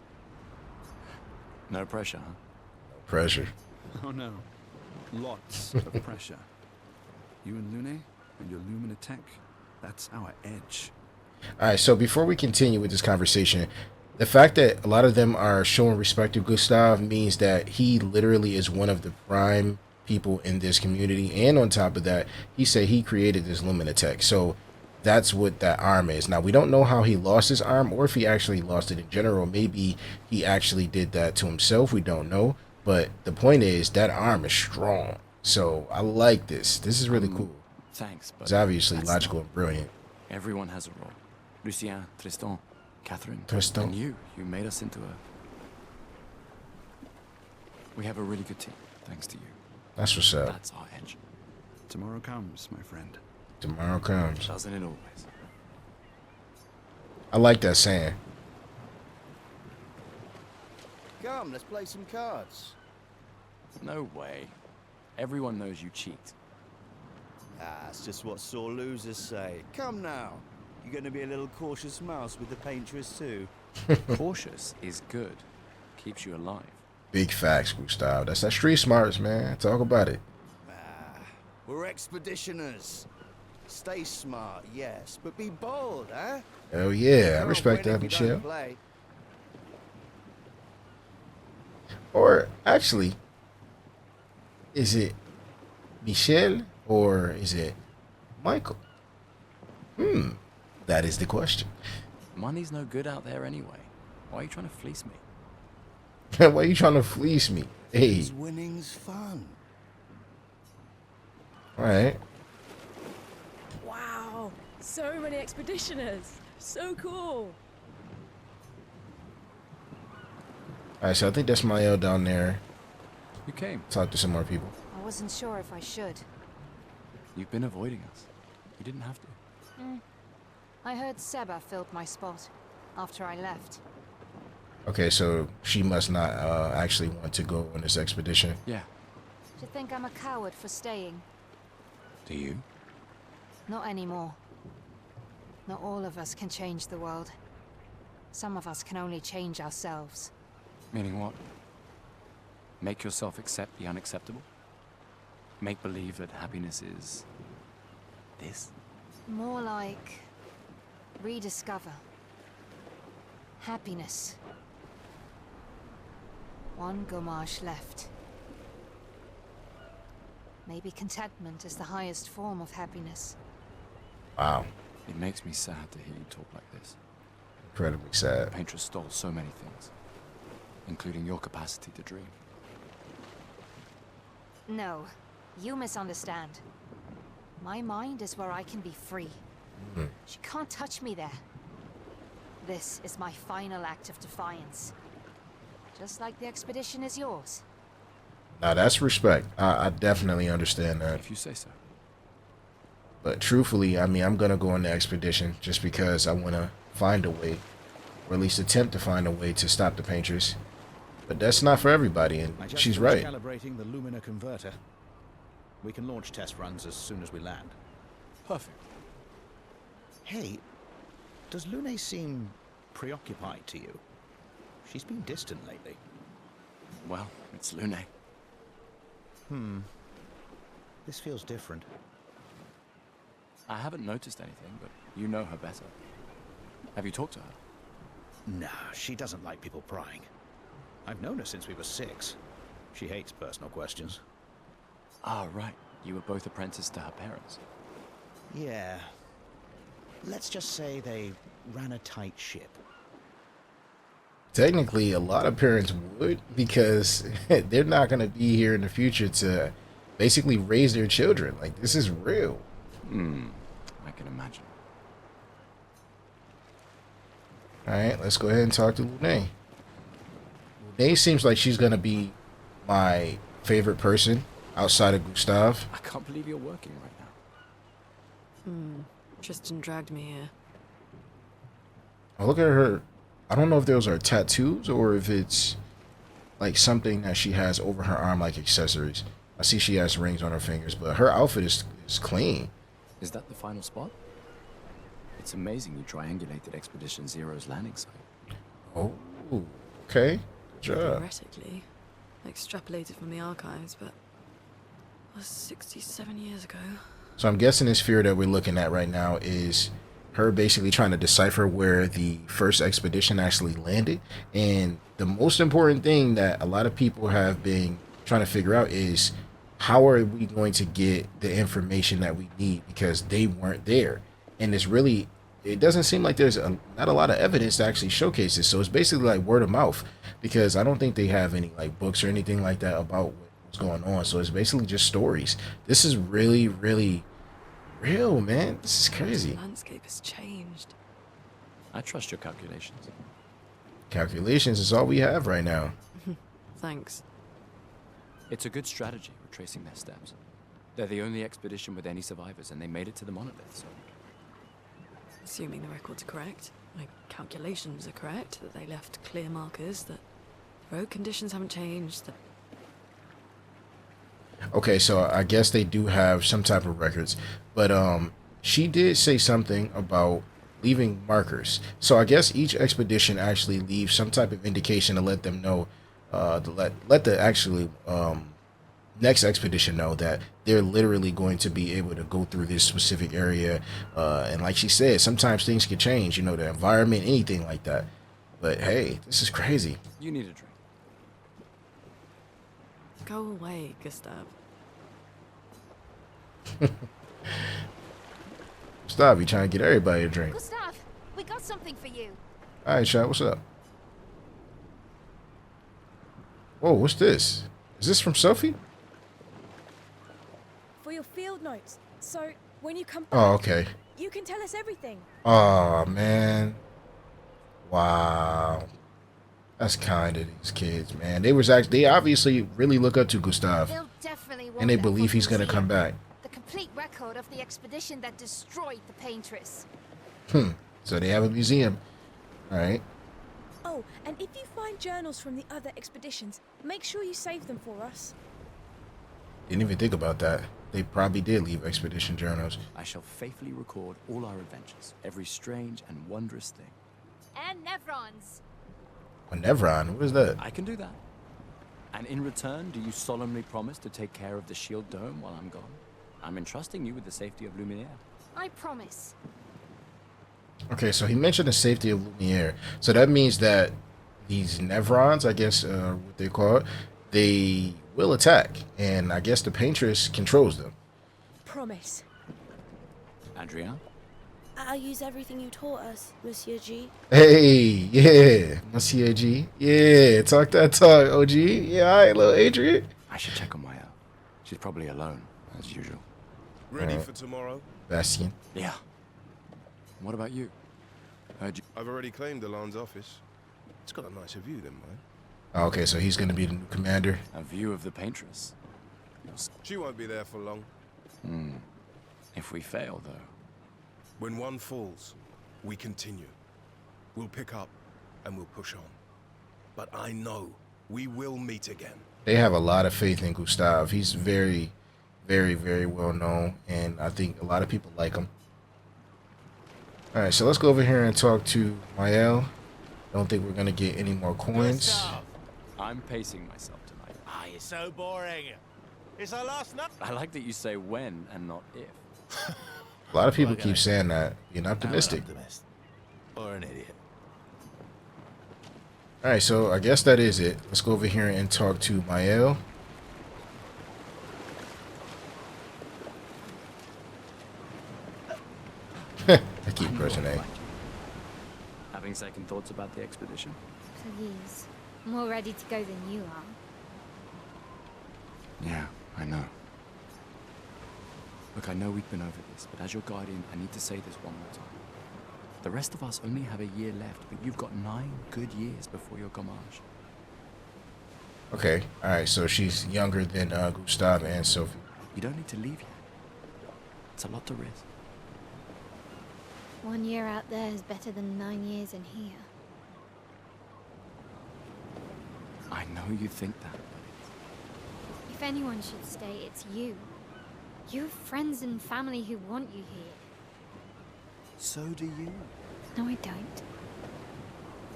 No pressure, huh? No pressure. Oh no. Lots of pressure. You and Lune and your Lumina tech, that's our edge. Alright, so before we continue with this conversation, the fact that a lot of them are showing respect to Gustav means that he literally is one of the prime people in this community, and on top of that, he said he created this Lumina tech. So that's what that arm is. Now, we don't know how he lost his arm or if he actually lost it in general. Maybe he actually did that to himself. We don't know. But the point is that arm is strong. So I like this. This is really cool. Thanks, but it's obviously logical and brilliant. Everyone has a role. Lucien, Tristan, Catherine, Tristan. and you made us into a... We have a really good team, thanks to you. That's what's up. That's our edge. Tomorrow comes, my friend. Tomorrow comes. Doesn't it always? I like that saying. Come, let's play some cards. No way. Everyone knows you cheat. Ah, it's just what sore losers say. Come now. You're going to be a little cautious mouse with the paintress too. Cautious is good. Keeps you alive. Big facts, Gustav. That's that street smarts, man. Talk about it. Ah, we're expeditioners. Stay smart, yes, but be bold, huh? Hell yeah, I respect that, Michelle. Or actually, is it Michelle or is it Michael? That is the question. Money's no good out there anyway. Why are you trying to fleece me? Why are you trying to fleece me? Hey. Winning's fun. All right. Wow, so many expeditioners. So cool. All right, so I think that's Mael down there. You came. Talk to some more people. I wasn't sure if I should. You've been avoiding us. You didn't have to. I heard Seba filled my spot after I left. Okay, so she must not actually want to go on this expedition. Yeah. Do you think I'm a coward for staying? Do you? Not anymore. Not all of us can change the world. Some of us can only change ourselves. Meaning what? Make yourself accept the unacceptable? Make believe that happiness is... this? More like... rediscover. Happiness. One Gomarsh left. Maybe contentment is the highest form of happiness. Wow. It makes me sad to hear you talk like this. Incredibly sad. Painter stole so many things, including your capacity to dream. No, you misunderstand. My mind is where I can be free. She can't touch me there. This is my final act of defiance. Just like the expedition is yours. Now that's respect. I definitely understand that. If you say so. But truthfully, I mean, I'm going to go on the expedition just because I want to find a way, or at least attempt to find a way to stop the Painters. But that's not for everybody, and she's right. Calibrating the Lumina converter. We can launch test runs as soon as we land. Perfect. Hey, does Lune seem preoccupied to you? She's been distant lately. Well, it's Lune. This feels different. I haven't noticed anything, but you know her better. Have you talked to her? No, she doesn't like people prying. I've known her since we were 6. She hates personal questions. Ah, right. You were both apprenticed to her parents. Yeah. Let's just say they ran a tight ship. Technically, a lot of parents would, because they're not going to be here in the future to basically raise their children. Like, this is real. I can imagine. Alright, let's go ahead and talk to Lune. Lune seems like she's going to be my favorite person outside of Gustav. I can't believe you're working right now. Tristan dragged me here. Oh, look at her. I don't know if those are tattoos or if it's like something that she has over her arm, like accessories. I see she has rings on her fingers, but her outfit is clean. Is that the final spot? It's amazing you triangulated Expedition Zero's landing site. Oh, okay. Good job. Theoretically, extrapolated from the archives, but that was 67 years ago. So I'm guessing this sphere that we're looking at right now is her basically trying to decipher where the first expedition actually landed. And the most important thing that a lot of people have been trying to figure out is how are we going to get the information that we need, because they weren't there. And it's really, it doesn't seem like there's not a lot of evidence to actually showcase this. So it's basically like word of mouth, because I don't think they have any like books or anything like that about what's going on. So it's basically just stories. This is really, really real, man. This is crazy. The landscape has changed. I trust your calculations. Calculations is all we have right now. Thanks. It's a good strategy, retracing their steps. They're the only expedition with any survivors, and they made it to the monolith, so... Assuming the records are correct, my calculations are correct, that they left clear markers, that road conditions haven't changed, that... Okay, so I guess they do have some type of records, but she did say something about leaving markers. So I guess each expedition actually leaves some type of indication to let them know, to let the actually next expedition know that they're literally going to be able to go through this specific area. And like she said, sometimes things can change, you know, the environment, anything like that. But hey, this is crazy. You need a drink. Go away, Gustav. Stop, you trying to get everybody a drink. Gustav, we got something for you. All right, Shad, what's up? Whoa, what's this? Is this from Sophie? For your field notes. So, when you come back, Oh, okay. you can tell us everything. Oh, man. Wow. That's kind of these kids, man. They obviously really look up to Gustav. They'll definitely want And they that believe for he's going to come museum. back. The complete record of the expedition that destroyed the Paintress. So they have a museum. All right. Oh, and if you find journals from the other expeditions, make sure you save them for us. Didn't even think about that. They probably did leave expedition journals. I shall faithfully record all our adventures, every strange and wondrous thing. And Nevrons. A Nevron? What is that? I can do that. And in return, do you solemnly promise to take care of the shield dome while I'm gone? I'm entrusting you with the safety of Luminaire. I promise. Okay, so he mentioned the safety of Lumiere. So that means that these Nevrons, I guess what they call it, they will attack. And I guess the Paintress controls them. Promise. Adrien? I'll use everything you taught us, Monsieur G. Hey, yeah, Monsieur G. Yeah, talk that talk, OG. Yeah, all right, little Adrian. I should check on Maya. She's probably alone, as usual. Ready for tomorrow? Bastian. Yeah. What about you? I've already claimed Alon's office. It's got a nicer view than mine. Okay, so he's going to be the new commander. A view of the Paintress. She won't be there for long. If we fail, though. When one falls, we continue. We'll pick up and we'll push on. But I know we will meet again. They have a lot of faith in Gustav. He's very, very, very well known, and I think a lot of people like him. All right, so let's go over here and talk to Mael. Don't think we're going to get any more coins. Gustav. I'm pacing myself tonight. Ah, you're so boring. It's our last night. I like that you say when and not if. A lot of people keep saying that, being optimistic. Or an idiot. All right, so I guess that is it. Let's go over here and talk to Mael. I keep pressing A. Having second thoughts about the expedition? Please. More ready to go than you are. Yeah, I know. Look, I know we've been over this, but as your guardian, I need to say this one more time. The rest of us only have a year left, but you've got 9 good years before your gommage. Okay, all right, so she's younger than Gustav and Sophie. You don't need to leave yet. It's a lot to risk. 1 year out there is better than 9 years in here. I know you think that, but If anyone should stay, it's you. You have friends and family who want you here. so do you. No, I don't.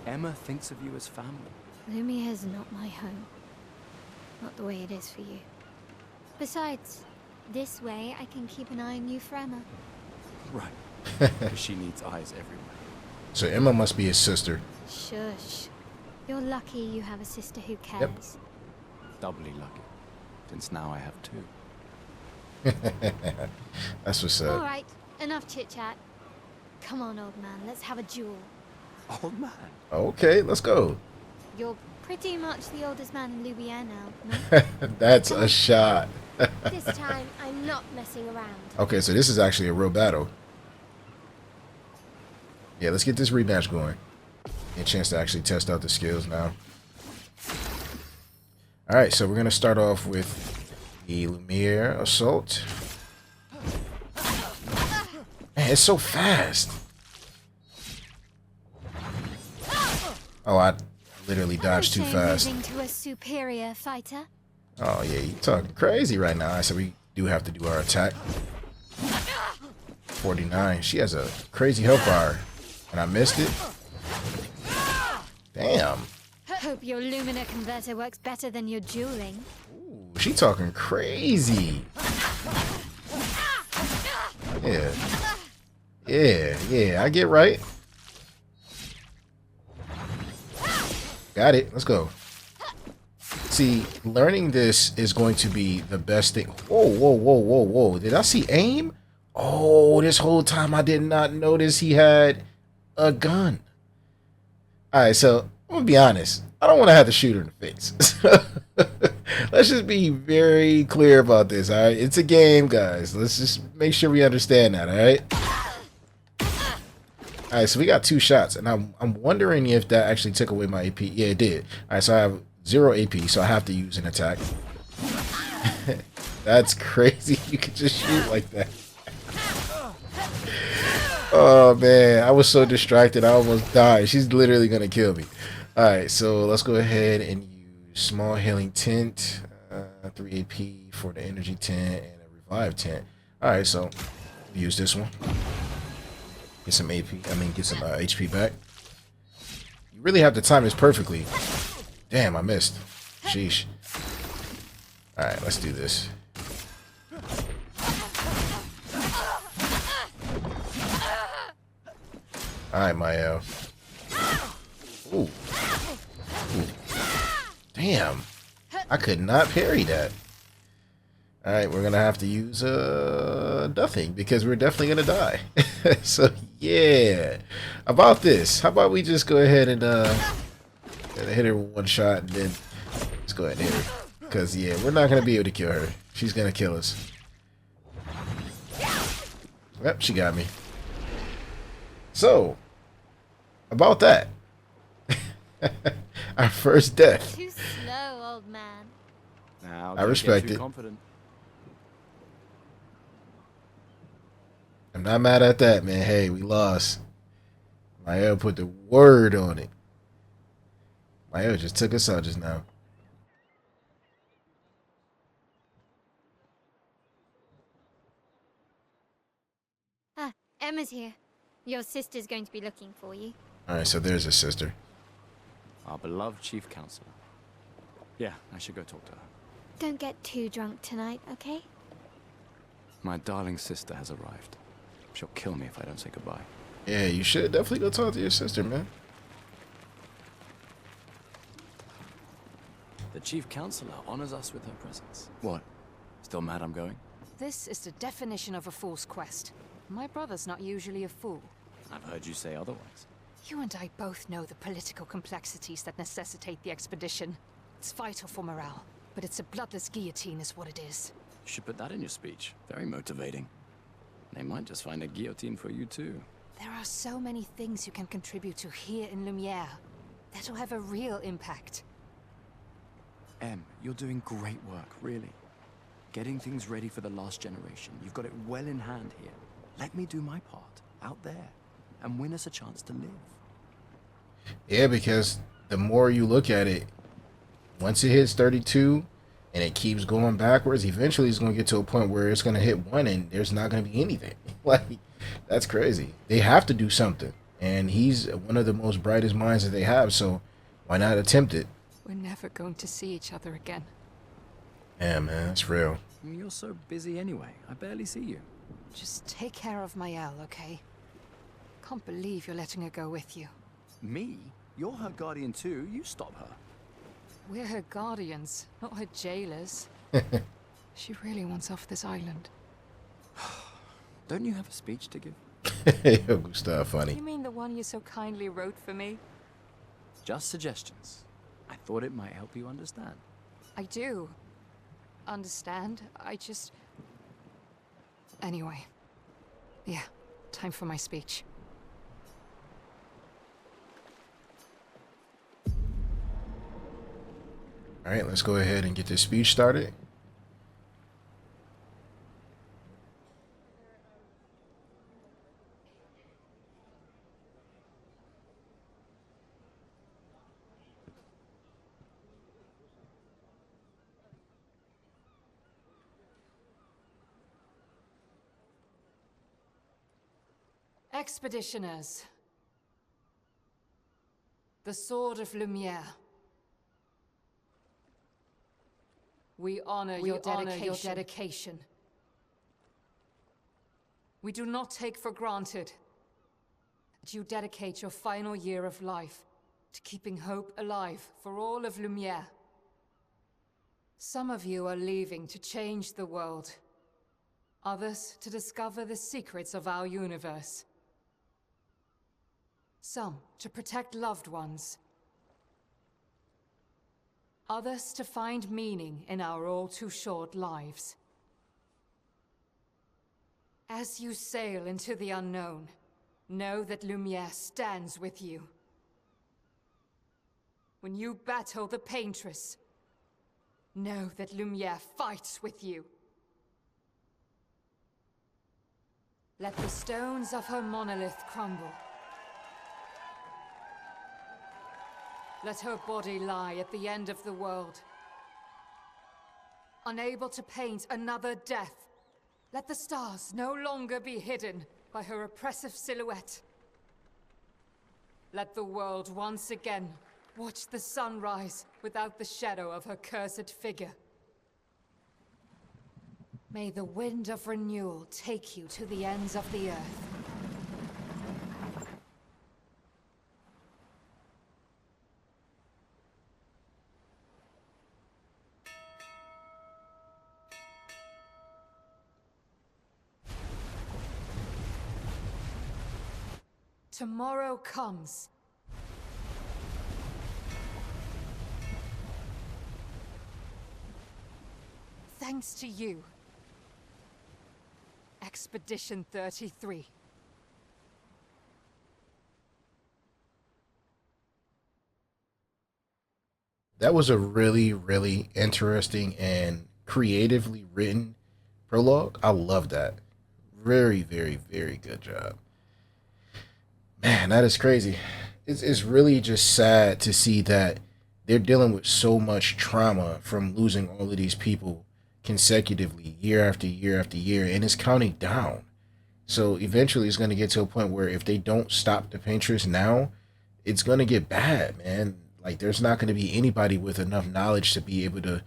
Emma thinks of you as family. Lumiere's not my home. Not the way it is for you. Besides, this way I can keep an eye on you for Emma. Right. She needs eyes everywhere. So Emma must be his sister. Shush. You're lucky you have a sister who cares. Doubly lucky, since now I have 2. That's what's up. Alright, enough chit-chat. Come on, old man, let's have a duel. Old man? Okay, let's go. You're pretty much the oldest man in Lumiere now, no? That's a shot. This time, I'm not messing around. Okay, so this is actually a real battle. Yeah, let's get this rematch going. Get a chance to actually test out the skills now. Alright, so we're going to start off with the Lumiere Assault. Man, it's so fast. Oh, I literally dodged too fast. Moving to a superior fighter. Oh, yeah, you're talking crazy right now. Alright, so we do have to do our attack. 49. She has a crazy health bar. And I missed it. Damn. Hope your Lumina converter works better than your dueling. Ooh, she talking crazy. Yeah. Yeah, I get right. Got it. Let's go. See, learning this is going to be the best thing. Whoa. Did I see aim? Oh, this whole time I did not notice he had a gun. Alright, so I'm gonna be honest. I don't want to have to shoot her in the face. Let's just be very clear about this, alright? It's a game, guys. Let's just make sure we understand that, alright? Alright, so we got 2 shots, and I'm wondering if that actually took away my AP. Yeah, it did. Alright, so I have 0 AP, so I have to use an attack. That's crazy. You can just shoot like that. Oh man, I was so distracted. I almost died. She's literally gonna kill me. All right, so let's go ahead and use small healing tent, 3 AP for the energy tent and a revive tent. All right, so use this one. Get some AP. I mean, get some HP back. You really have to time this perfectly. Damn, I missed. Sheesh. All right, let's do this. All right, Mayo. Ooh. Ooh. Damn. I could not parry that. All right, we're gonna have to use nothing because we're definitely gonna die. So yeah, about this. How about we just go ahead and hit her with one shot and then let's go ahead and hit her. Cause yeah, we're not gonna be able to kill her. She's gonna kill us. Yep, she got me. So about that. Our first death. Too slow, old man. Now, I respect it. Confident. I'm not mad at that, man. Hey, we lost. Mayo put the word on it. Mayo just took us out just now. Ah, Emma's here. Your sister's going to be looking for you. Alright, so there's his sister. Our beloved chief counselor. Yeah, I should go talk to her. Don't get too drunk tonight, okay? My darling sister has arrived. She'll kill me if I don't say goodbye. Yeah, you should definitely go talk to your sister, man. The chief counselor honors us with her presence. What? Still mad I'm going? This is the definition of a fool's quest. My brother's not usually a fool. I've heard you say otherwise. You and I both know the political complexities that necessitate the expedition. It's vital for morale, but it's a bloodless guillotine is what it is. You should put that in your speech. Very motivating. They might just find a guillotine for you too. There are so many things you can contribute to here in Lumiere that'll have a real impact. Em, you're doing great work, really. Getting things ready for the last generation. You've got it well in hand here. Let me do my part, out there, and win us a chance to live. Yeah, because the more you look at it, once it hits 32 and it keeps going backwards, eventually it's going to get to a point where it's going to hit 1 and there's not going to be anything. Like, that's crazy. They have to do something. And he's one of the most brightest minds that they have, so why not attempt it? We're never going to see each other again. Yeah, man, that's real. You're so busy anyway. I barely see you. Just take care of Mael, okay? Can't believe you're letting her go with you. Me? You're her guardian too. You stop her. We're her guardians, not her jailers. She really wants off this island. Don't you have a speech to give? Yo, Gustav, funny. You mean the one you so kindly wrote for me? Just suggestions. I thought it might help you understand. I do. Understand? I just... Anyway. Yeah, time for my speech. All right, let's go ahead and get this speech started. Expeditioners. The Sword of Lumiere. We honor your dedication. We do not take for granted that you dedicate your final year of life to keeping hope alive for all of Lumiere. Some of you are leaving to change the world. Others to discover the secrets of our universe. Some to protect loved ones. Others to find meaning in our all-too-short lives. As you sail into the unknown, know that Lumiere stands with you. When you battle the Paintress, know that Lumiere fights with you. Let the stones of her monolith crumble. Let her body lie at the end of the world. Unable to paint another death. Let the stars no longer be hidden by her oppressive silhouette. Let the world once again watch the sun rise without the shadow of her cursed figure. May the wind of renewal take you to the ends of the earth. Tomorrow comes. Thanks to you. Expedition 33. That was a really, really interesting and creatively written prologue. I love that. Very, very, very good job. Man, that is crazy. It's really just sad to see that they're dealing with so much trauma from losing all of these people consecutively, year after year after year, and it's counting down. So eventually, it's going to get to a point where if they don't stop the Pinterest now, it's going to get bad, man. Like, there's not going to be anybody with enough knowledge to be able to,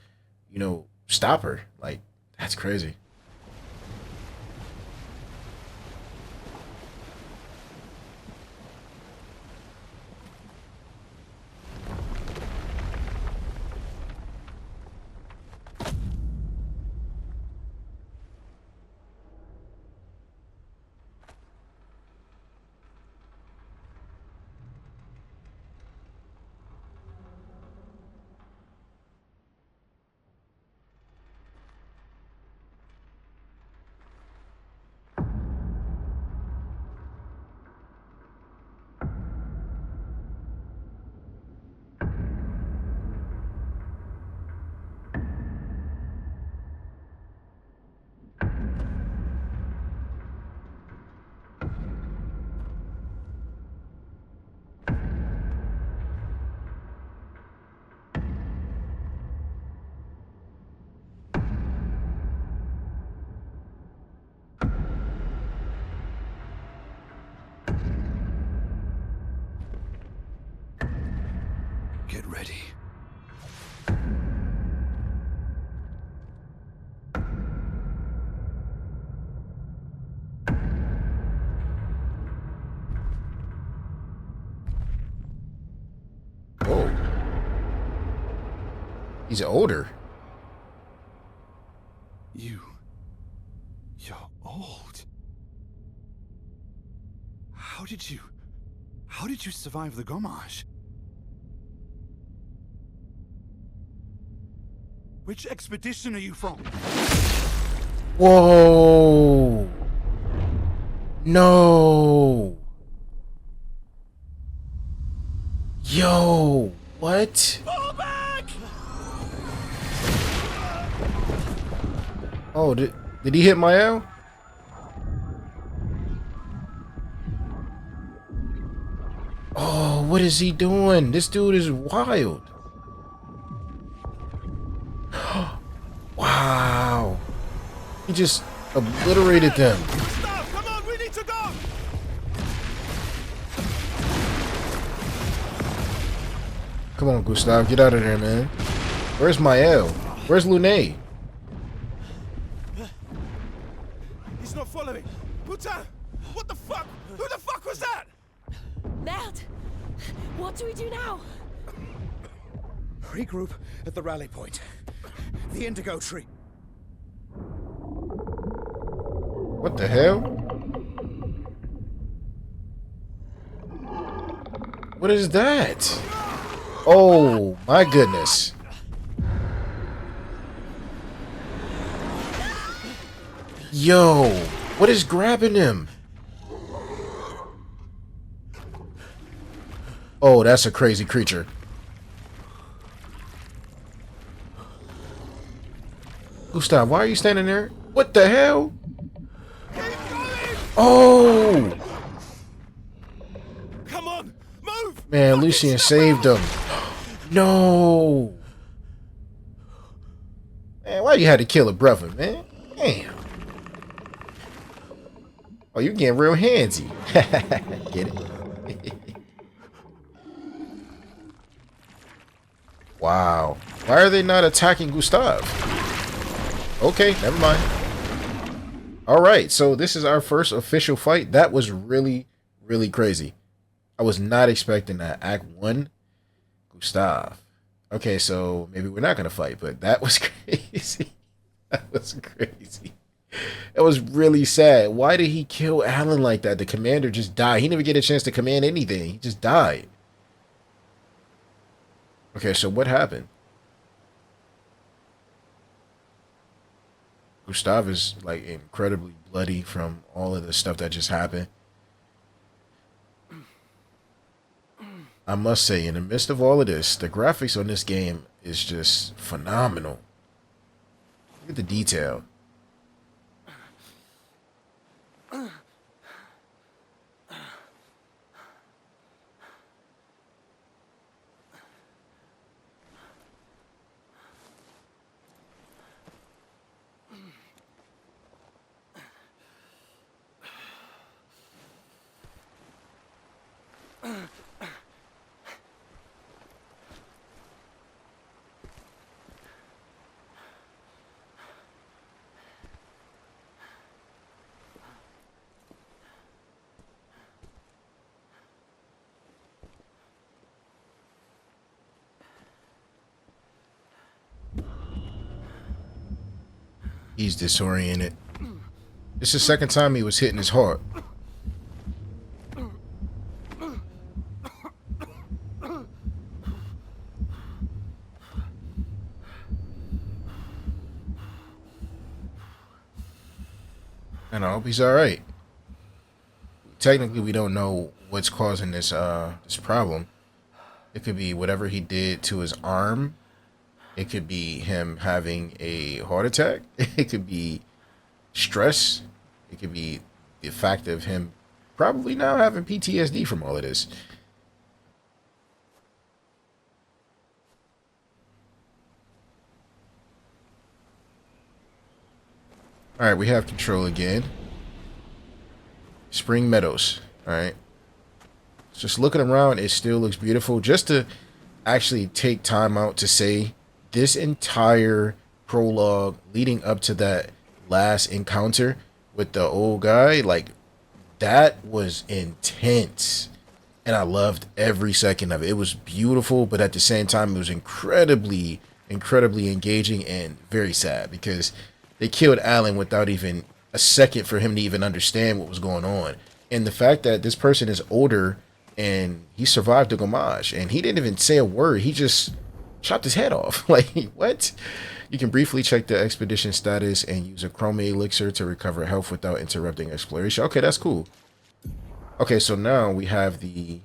stop her. Like, that's crazy. Get ready. Oh. He's older. You're old. How did you survive the Gommage? Which expedition are you from? Whoa. No. Yo, what? Fall back! Oh, did he hit my L? Oh, what is he doing? This dude is wild. Wow. He just obliterated them. Stop! Come on, we need to go! Come on, Gustav, get out of there, man. Where's Mael? Where's Lune? He's not following. Putain! What the fuck? Who the fuck was that? Merde! What do we do now? Regroup at the rally point. The Indigo Tree. What the hell? What is that? Oh, my goodness. Yo, what is grabbing him? Oh, that's a crazy creature. Gustav, why are you standing there? What the hell? Oh! Come on, move! Man, Lucian saved him. No! Man, why you had to kill a brother, man? Damn. Oh, you're getting real handsy. Get it? Wow. Why are they not attacking Gustav? Okay, never mind. Alright, so this is our first official fight. That was really, really crazy. I was not expecting that. Act 1, Gustav. Okay, so maybe we're not going to fight, but that was crazy. That was crazy. It was really sad. Why did he kill Alan like that? The commander just died. He didn't even get a chance to command anything. He just died. Okay, so what happened? Gustav is like incredibly bloody from all of the stuff that just happened. I must say, in the midst of all of this, the graphics on this game is just phenomenal. Look at the detail. He's disoriented. It's the second time he was hitting his heart. And I hope he's alright. Technically, we don't know what's causing this this problem. It could be whatever he did to his arm. It could be him having a heart attack. It could be stress. It could be the fact of him probably now having PTSD from all of this. All right, we have control again. Spring Meadows. All right. Just looking around, it still looks beautiful. Just to actually take time out to say this entire prologue leading up to that last encounter with the old guy, like, that was intense. And I loved every second of it. It was beautiful, but at the same time, it was incredibly engaging and very sad because they killed Alan without even a second for him to even understand what was going on. And the fact that this person is older and he survived the Gomage and he didn't even say a word. He just chopped his head off. Like, what? You can briefly check the expedition status and use a chrome elixir to recover health without interrupting exploration. Okay, that's cool. Okay, so now we have the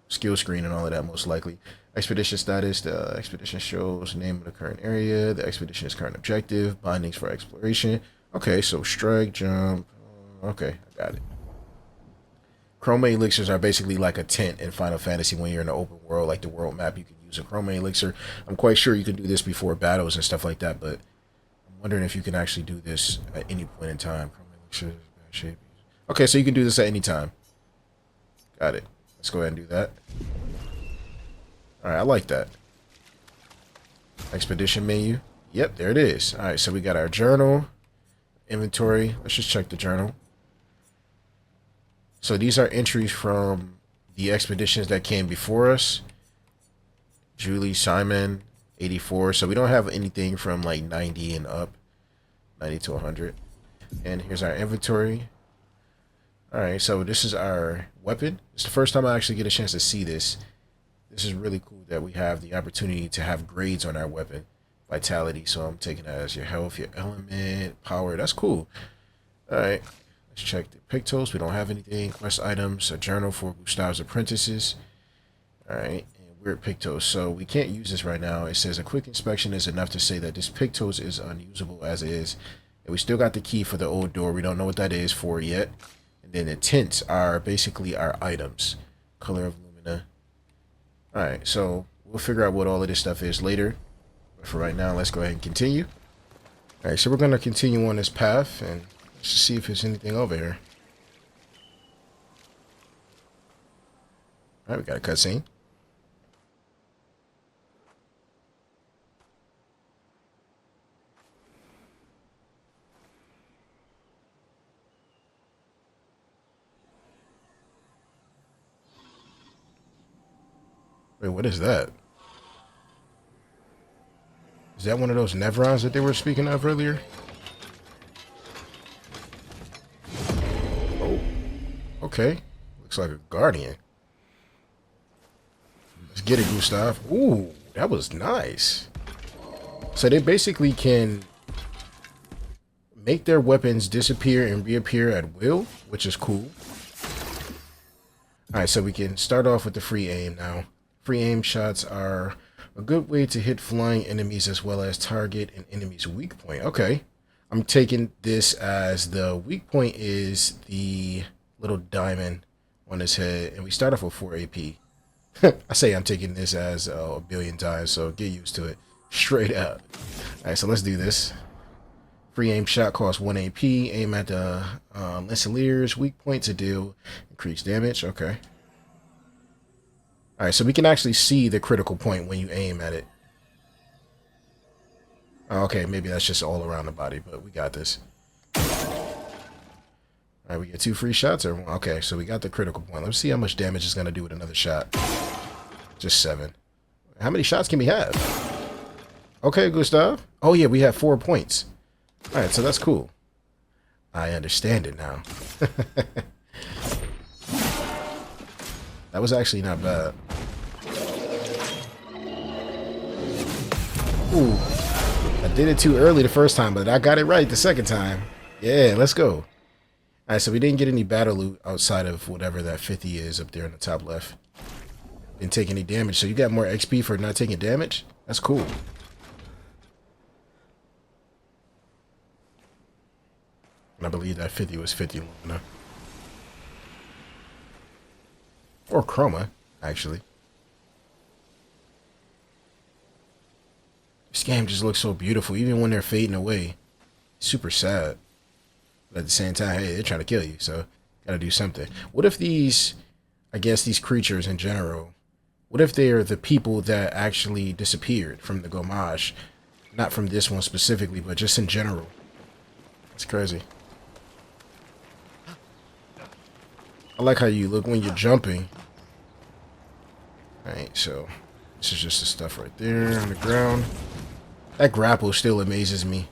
skill screen and all of that, most likely. Expedition status. The expedition shows name of the current area. The expedition's current objective. Bindings for exploration. Okay, so strike, jump. Okay, I got it. Chrome elixirs are basically like a tent in Final Fantasy when you're in the open world, like the world map. You can use a chrome elixir. I'm quite sure you can do this before battles and stuff like that, but I'm wondering if you can actually do this at any point in time. Chrome elixir, bad shape. Okay, so you can do this at any time. Got it. Let's go ahead and do that. All right, I like that. Expedition menu. Yep, there it is. All right, so we got our journal, inventory. Let's just check the journal. So these are entries from the expeditions that came before us. Julie, Simon, 84. So we don't have anything from like 90 and up. 90 to 100. And here's our inventory. All right, so this is our weapon. It's the first time I actually get a chance to see this. This is really cool that we have the opportunity to have grades on our weapon. Vitality, so I'm taking that as your health, your element, power. That's cool. All right, let's check the pictos. We don't have anything. Quest items, a journal for Gustav's apprentices. All right, and weird pictos. So we can't use this right now. It says a quick inspection is enough to say that this pictos is unusable as is. And we still got the key for the old door. We don't know what that is for yet. And then the tints are basically our items. Color of Lumina. Alright, so we'll figure out what all of this stuff is later. But for right now, let's go ahead and continue. Alright, so we're going to continue on this path and let's just see if there's anything over here. Alright, we got a cutscene. Wait, what is that? Is that one of those Nevrons that they were speaking of earlier? Oh, okay. Looks like a Guardian. Let's get it, Gustav. Ooh, that was nice. So they basically can make their weapons disappear and reappear at will, which is cool. Alright, so we can start off with the free aim now. Free aim shots are a good way to hit flying enemies as well as target an enemy's weak point. Okay. I'm taking this as the weak point is the little diamond on his head, and we start off with 4 AP. I say I'm taking this as a billion times, so get used to it. Straight up. Alright, so let's do this. Free aim shot costs 1 AP. Aim at the Lancelier's weak point to deal increased damage. Okay. Alright, so we can actually see the critical point when you aim at it. Okay, maybe that's just all around the body, but we got this. Alright, we get 2 free shots. Okay, so we got the critical point. Let's see how much damage it's going to do with another shot. Just 7. How many shots can we have? Okay, Gustav. Oh, yeah, we have 4 points. Alright, so that's cool. I understand it now. That was actually not bad. Ooh. I did it too early the first time, but I got it right the second time. Yeah, let's go. Alright, so we didn't get any battle loot outside of whatever that 50 is up there in the top left. Didn't take any damage, so you got more XP for not taking damage? That's cool. And I believe that 50 was 50 Lumina. Or Chroma, actually. This game just looks so beautiful, even when they're fading away. Super sad. But at the same time, hey, they're trying to kill you, so gotta do something. What if these, I guess these creatures in general, what if they're the people that actually disappeared from the Gomage? Not from this one specifically, but just in general. It's crazy. I like how you look when you're jumping. Alright, so this is just the stuff right there on the ground. That grapple still amazes me.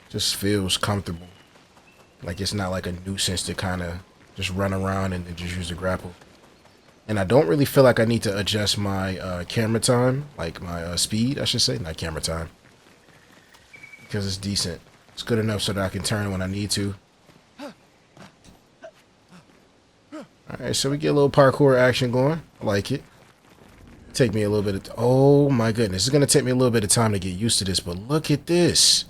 Just feels comfortable. Like it's not like a nuisance to kind of just run around and then just use the grapple. And I don't really feel like I need to adjust my camera time, like my speed, I should say, not camera time. Because it's decent. It's good enough so that I can turn when I need to. Alright, so we get a little parkour action going. I like it. Take me a little bit of... Oh my goodness. It's going to take me a little bit of time to get used to this, but look at this.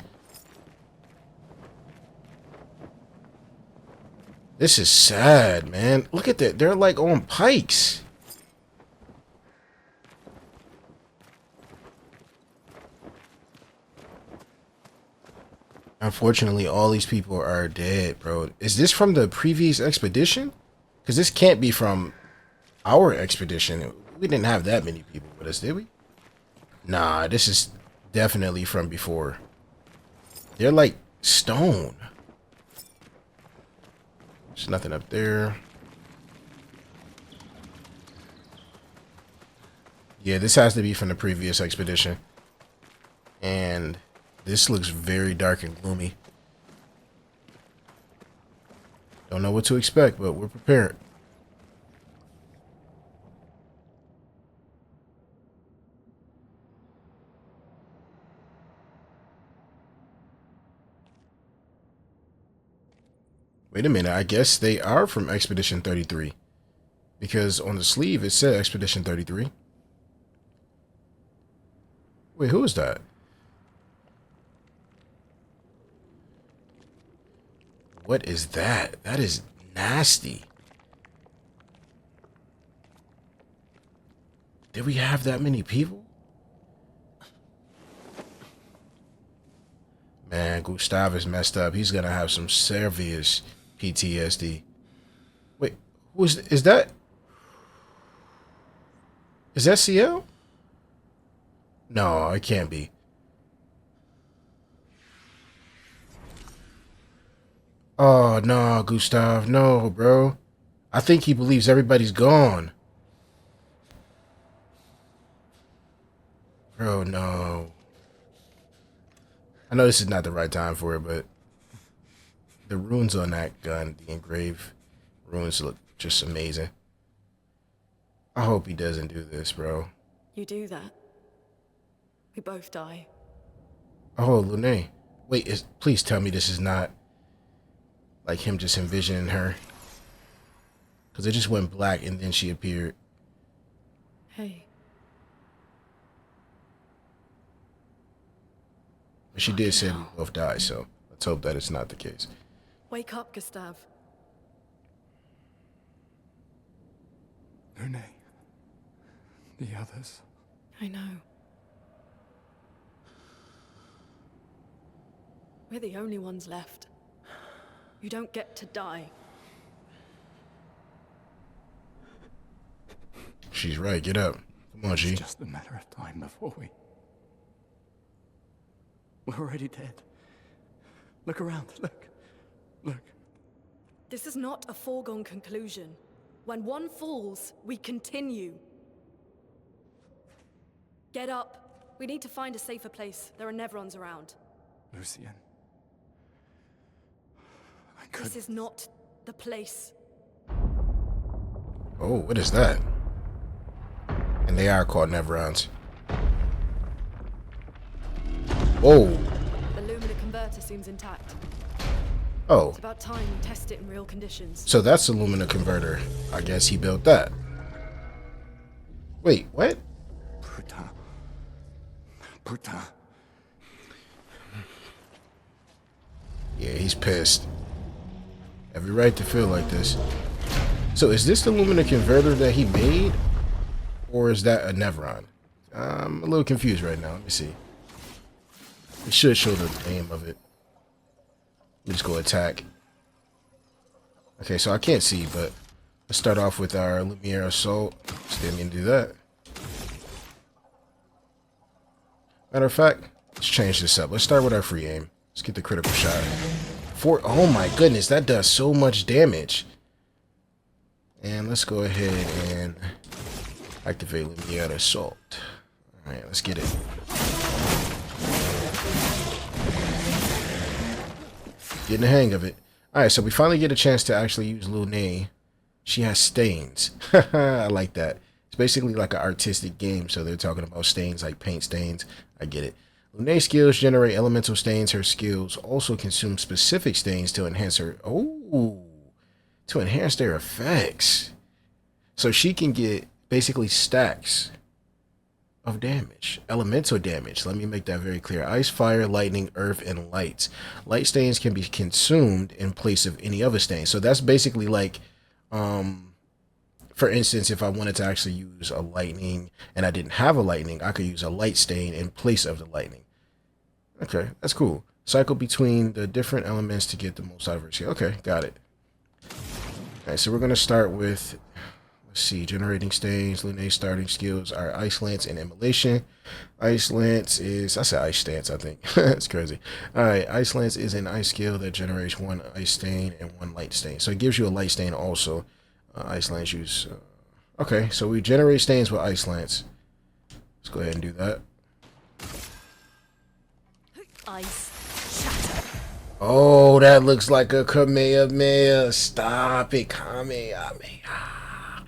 This is sad, man. Look at that. They're like on pikes. Unfortunately, all these people are dead, bro. Is this from the previous expedition? Because this can't be from our expedition. We didn't have that many people with us, did we? Nah, this is definitely from before. They're like stone. There's nothing up there. Yeah, this has to be from the previous expedition. And this looks very dark and gloomy. Don't know what to expect, but we're prepared. Wait a minute, I guess they are from Expedition 33. Because on the sleeve it said Expedition 33. Wait, who is that? what is that? That is nasty. Did we have that many people? Man, Gustav is messed up. He's gonna have some serious PTSD. Wait, is that? Is that CL? No, it can't be. Oh no, Gustav, no, bro. I think he believes everybody's gone. Bro, no. I know this is not the right time for it, but the runes on that gun, the engraved runes, look just amazing. I hope he doesn't do this, bro. You do that, we both die. Oh, Lune. Wait, please tell me this is not like him just envisioning her. Because it just went black and then she appeared. Hey. But she did say we both died, so let's hope that it's not the case. Wake up, Gustav. Lune. The others. I know. We're the only ones left. You don't get to die. She's right. Get up. Come on, G. It's just a matter of time before we're already dead. Look around. Look. This is not a foregone conclusion. When one falls, we continue. Get up. We need to find a safer place. There are Nevrons around. Lucien. This is not the place. Oh, what is that? And they are called Nevrons. Whoa. The Lumina converter seems intact. Oh. It's about time we test it in real conditions. So that's the Lumina converter. I guess he built that. Wait, what? Putain. Yeah, he's pissed. Every right to feel like this. So is this the Lumina converter that he made? Or is that a Nevron? I'm a little confused right now. Let me see. It should show the name of it. Let me just go attack. Okay, so I can't see, but let's start off with our Lumiere Assault. Didn't mean to do that. Matter of fact, let's change this up. Let's start with our free aim. Let's get the critical shot. Oh my goodness, that does so much damage. And let's go ahead and activate Lumiere Assault. Alright, let's get it. Getting the hang of it. Alright, so we finally get a chance to actually use Lune. She has stains. I like that. It's basically like an artistic game, so they're talking about stains like paint stains. I get it. Lune's skills generate elemental stains. Her skills also consume specific stains to enhance her... Oh! To enhance their effects. So she can get basically stacks of damage. Elemental damage. Let me make that very clear. Ice, fire, lightning, earth, and light. Light stains can be consumed in place of any other stain. So that's basically like... for instance, if I wanted to actually use a lightning and I didn't have a lightning, I could use a light stain in place of the lightning. Okay, that's cool. Cycle between the different elements to get the most out of her skill. Okay, got it. Okay, so we're going to start with, let's see, generating stains. Lune's starting skills are Ice Lance and Immolation. Ice Lance is, I said Ice Stance, I think. That's crazy. Alright, Ice Lance is an ice skill that generates one ice stain and one light stain. So it gives you a light stain also. Ice Lance use. Okay, so we generate stains with Ice Lance. Let's go ahead and do that. Ice shatter. Oh, that looks like a Kamehameha. Stop it, Kamehameha.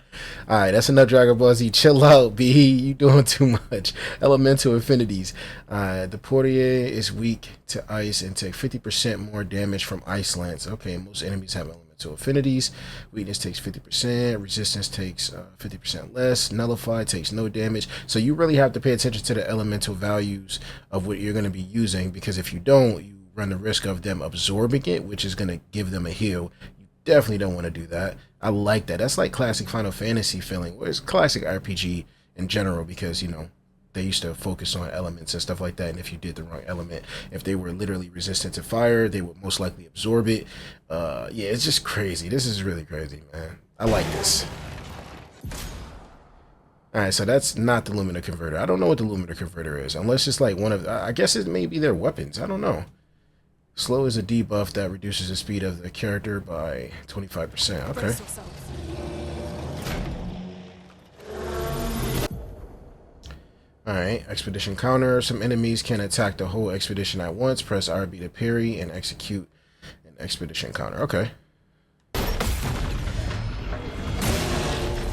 Alright, that's enough Dragon Ball Z. Chill out, B. You doing too much. Elemental affinities. The Portier is weak to ice and take 50% more damage from Ice Lance. Okay, most enemies have elemental affinities. Weakness takes 50%. Resistance takes 50% less. Nullify takes no damage. So you really have to pay attention to the elemental values of what you're going to be using, because if you don't, you run the risk of them absorbing it, which is going to give them a heal. You definitely don't want to do that. I like that. That's like classic Final Fantasy feeling. Well, it's classic RPG in general because, you know, they used to focus on elements and stuff like that. And if you did the wrong element, if they were literally resistant to fire, they would most likely absorb it. Yeah, it's just crazy. This is really crazy, man. I like this. Alright, so that's not the Lumina Converter. I don't know what the Lumina Converter is. Unless it's like one of... I guess it may be their weapons. I don't know. Slow is a debuff that reduces the speed of the character by 25%. Okay. Alright, Expedition Counter. Some enemies can attack the whole expedition at once. Press RB to parry and execute an Expedition Counter. Okay.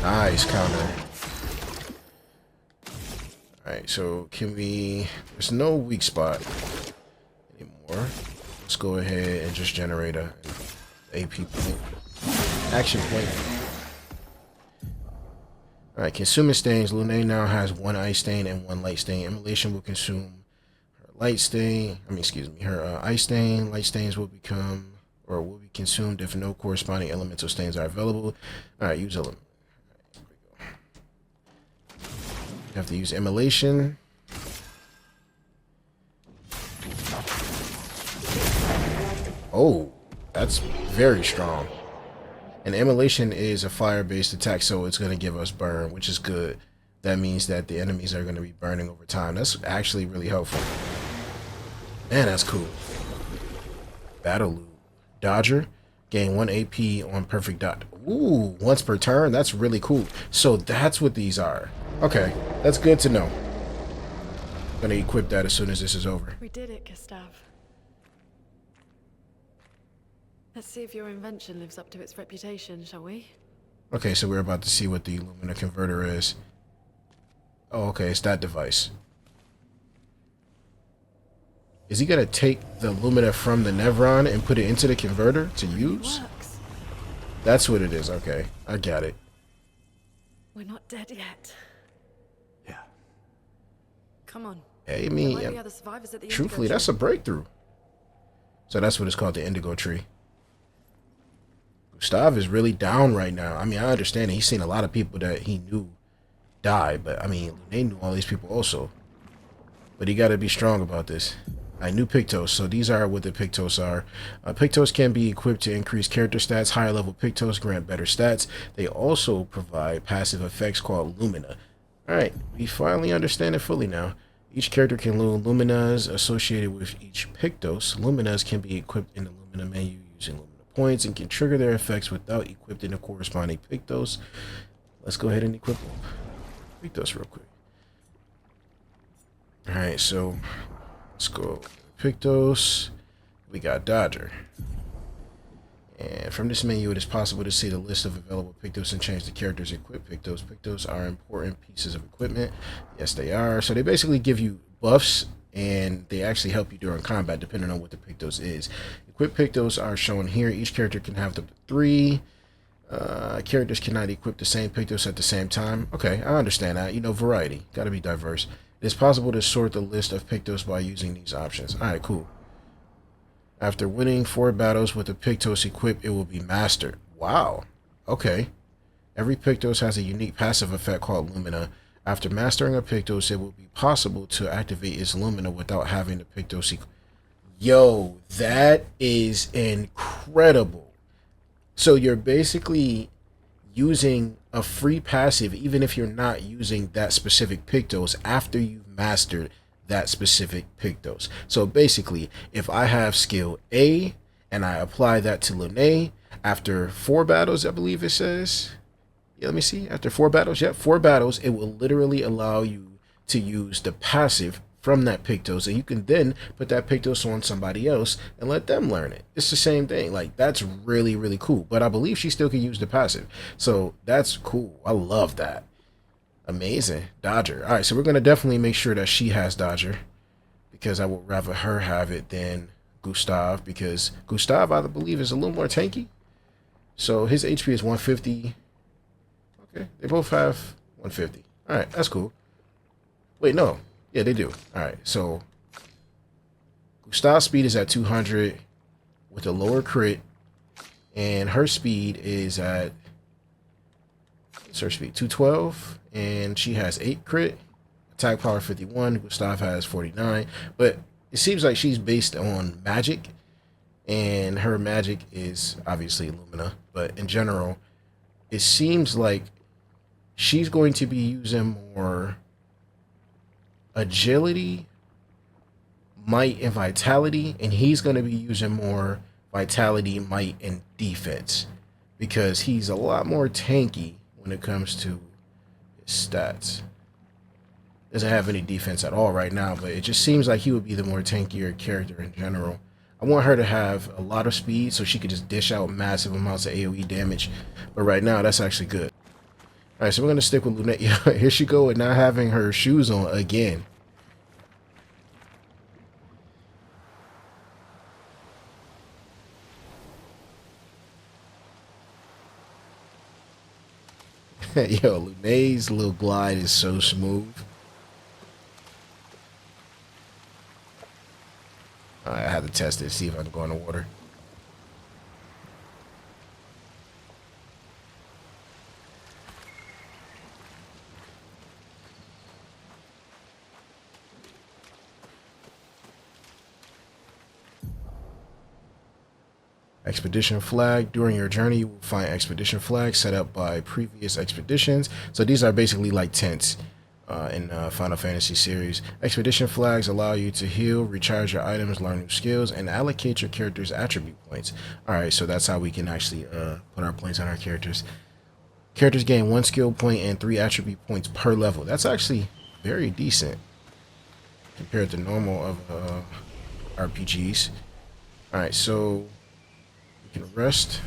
Nice counter. Alright, so can we... There's no weak spot anymore. Let's go ahead and just generate a AP point. Action point. Alright, consuming stains. Lune now has 1 ice stain and 1 light stain. Immolation will consume her light stain. Her ice stain. Light stains will become... or will be consumed if no corresponding elemental stains are available. Alright, use element. You have to use immolation. Oh, that's very strong. And immolation is a fire-based attack, so it's going to give us burn, which is good. That means that the enemies are going to be burning over time. That's actually really helpful. Man, that's cool. Battle loop. Dodger. Gain 1 AP on perfect dot. Ooh, once per turn? That's really cool. So that's what these are. Okay, that's good to know. I'm gonna equip that as soon as this is over. We did it, Gustav. Let's see if your invention lives up to its reputation, shall we? Okay, so we're about to see what the Lumina Converter is. Oh, okay, it's that device. Is he gonna take the Lumina from the Nevron and put it into the converter to use? That's what it is. Okay, I got it. We're not dead yet. Yeah. Come on. Hey, There me. might be other survivors at the Truthfully, Indigo that's a breakthrough. So that's what it's called, the Indigo Tree. Gustav is really down right now. I mean, I understand it. He's seen a lot of people that he knew die, but I mean, they knew all these people also. But he got to be strong about this. I knew Pictos, so these are what the Pictos are. Pictos can be equipped to increase character stats. Higher level Pictos grant better stats. They also provide passive effects called Lumina. Alright, we finally understand it fully now. Each character can load Luminas associated with each Pictos. Luminas can be equipped in the Lumina menu using Lumina points and can trigger their effects without equipping the corresponding Pictos. Let's go ahead and equip Pictos real quick. Alright, so let's go Pictos. We got Dodger. And from this menu, it is possible to see the list of available Pictos and change the character's equipped Pictos. Pictos are important pieces of equipment. Yes, they are. So they basically give you buffs, and they actually help you during combat, depending on what the Pictos is. Equipped Pictos are shown here. Each character can have up to 3. Characters cannot equip the same Pictos at the same time. Okay, I understand that. You know, variety. Got to be diverse. It is possible to sort the list of Pictos by using these options. Alright, cool. After winning 4 battles with a Pictos equipped, it will be mastered. Wow. Okay. Every Pictos has a unique passive effect called Lumina. After mastering a Pictos, it will be possible to activate its Lumina without having the Pictos equipped. Yo, that is incredible. So you're basically using a free passive, even if you're not using that specific Pictos, after you've mastered that specific Pictos. So basically, if I have skill A and I apply that to Lune, after 4 battles, I believe it says. Yeah, let me see. After 4 battles, yep, 4 battles, it will literally allow you to use the passive from that Pictos, and you can then put that Pictos on somebody else and let them learn it. It's the same thing. Like, that's really, really cool. But I believe she still can use the passive. So that's cool. I love that. Amazing. Dodger. All right, so we're going to definitely make sure that she has Dodger, because I would rather her have it than Gustav, because Gustav, I believe, is a little more tanky. So his HP is 150. Okay, they both have 150. All right, that's cool. Wait, no. Yeah, they do. All right, so Gustav's speed is at 200 with a lower crit, and her speed is at, what's her speed? 212, and she has 8 crit. Attack power 51. Gustav has 49, but it seems like she's based on magic, and her magic is obviously Lumina, but in general, it seems like she's going to be using more agility, might, and vitality, and he's going to be using more vitality, might, and defense because he's a lot more tanky when it comes to his stats. Doesn't have any defense at all right now, but it just seems like he would be the more tankier character in general. I want her to have a lot of speed so she could just dish out massive amounts of AoE damage, but right now that's actually good. All right, so we're going to stick with Lunette. Here she go with not having her shoes on again. Yo, Lunette's little glide is so smooth. I have to test it, see if I can go in the water. Expedition flag. During your journey, you will find expedition flags set up by previous expeditions. So these are basically like tents in Final Fantasy series. Expedition flags allow you to heal, recharge your items, learn new skills, and allocate your character's attribute points. Alright, so that's how we can actually put our points on our characters. Characters gain 1 skill point and 3 attribute points per level. That's actually very decent compared to normal of RPGs. Alright, so we can rest.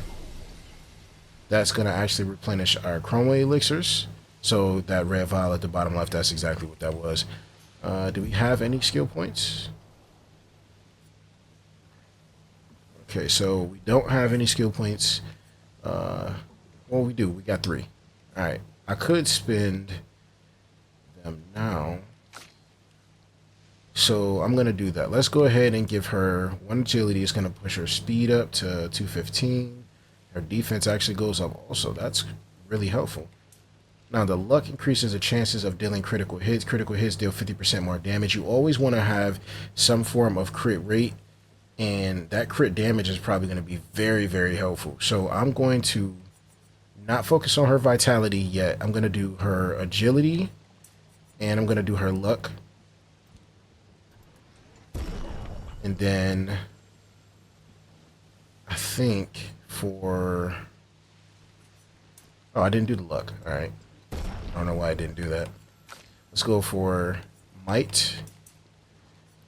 That's going to actually replenish our chroma elixirs. So that red vial at the bottom left, that's exactly what that was. Do we have any skill points? Okay, so we don't have any skill points. Well, we do. We got 3. All right. I could spend them now. So I'm going to do that. Let's go ahead and give her 1 agility. It's going to push her speed up to 215. Her defense actually goes up also. That's really helpful. Now, the luck increases the chances of dealing critical hits. Critical hits deal 50% more damage. You always want to have some form of crit rate, and that crit damage is probably going to be very, very helpful. So I'm going to not focus on her vitality yet. I'm going to do her agility, and I'm going to do her luck. And then I think for... Oh, I didn't do the luck. All right. I don't know why I didn't do that. Let's go for might.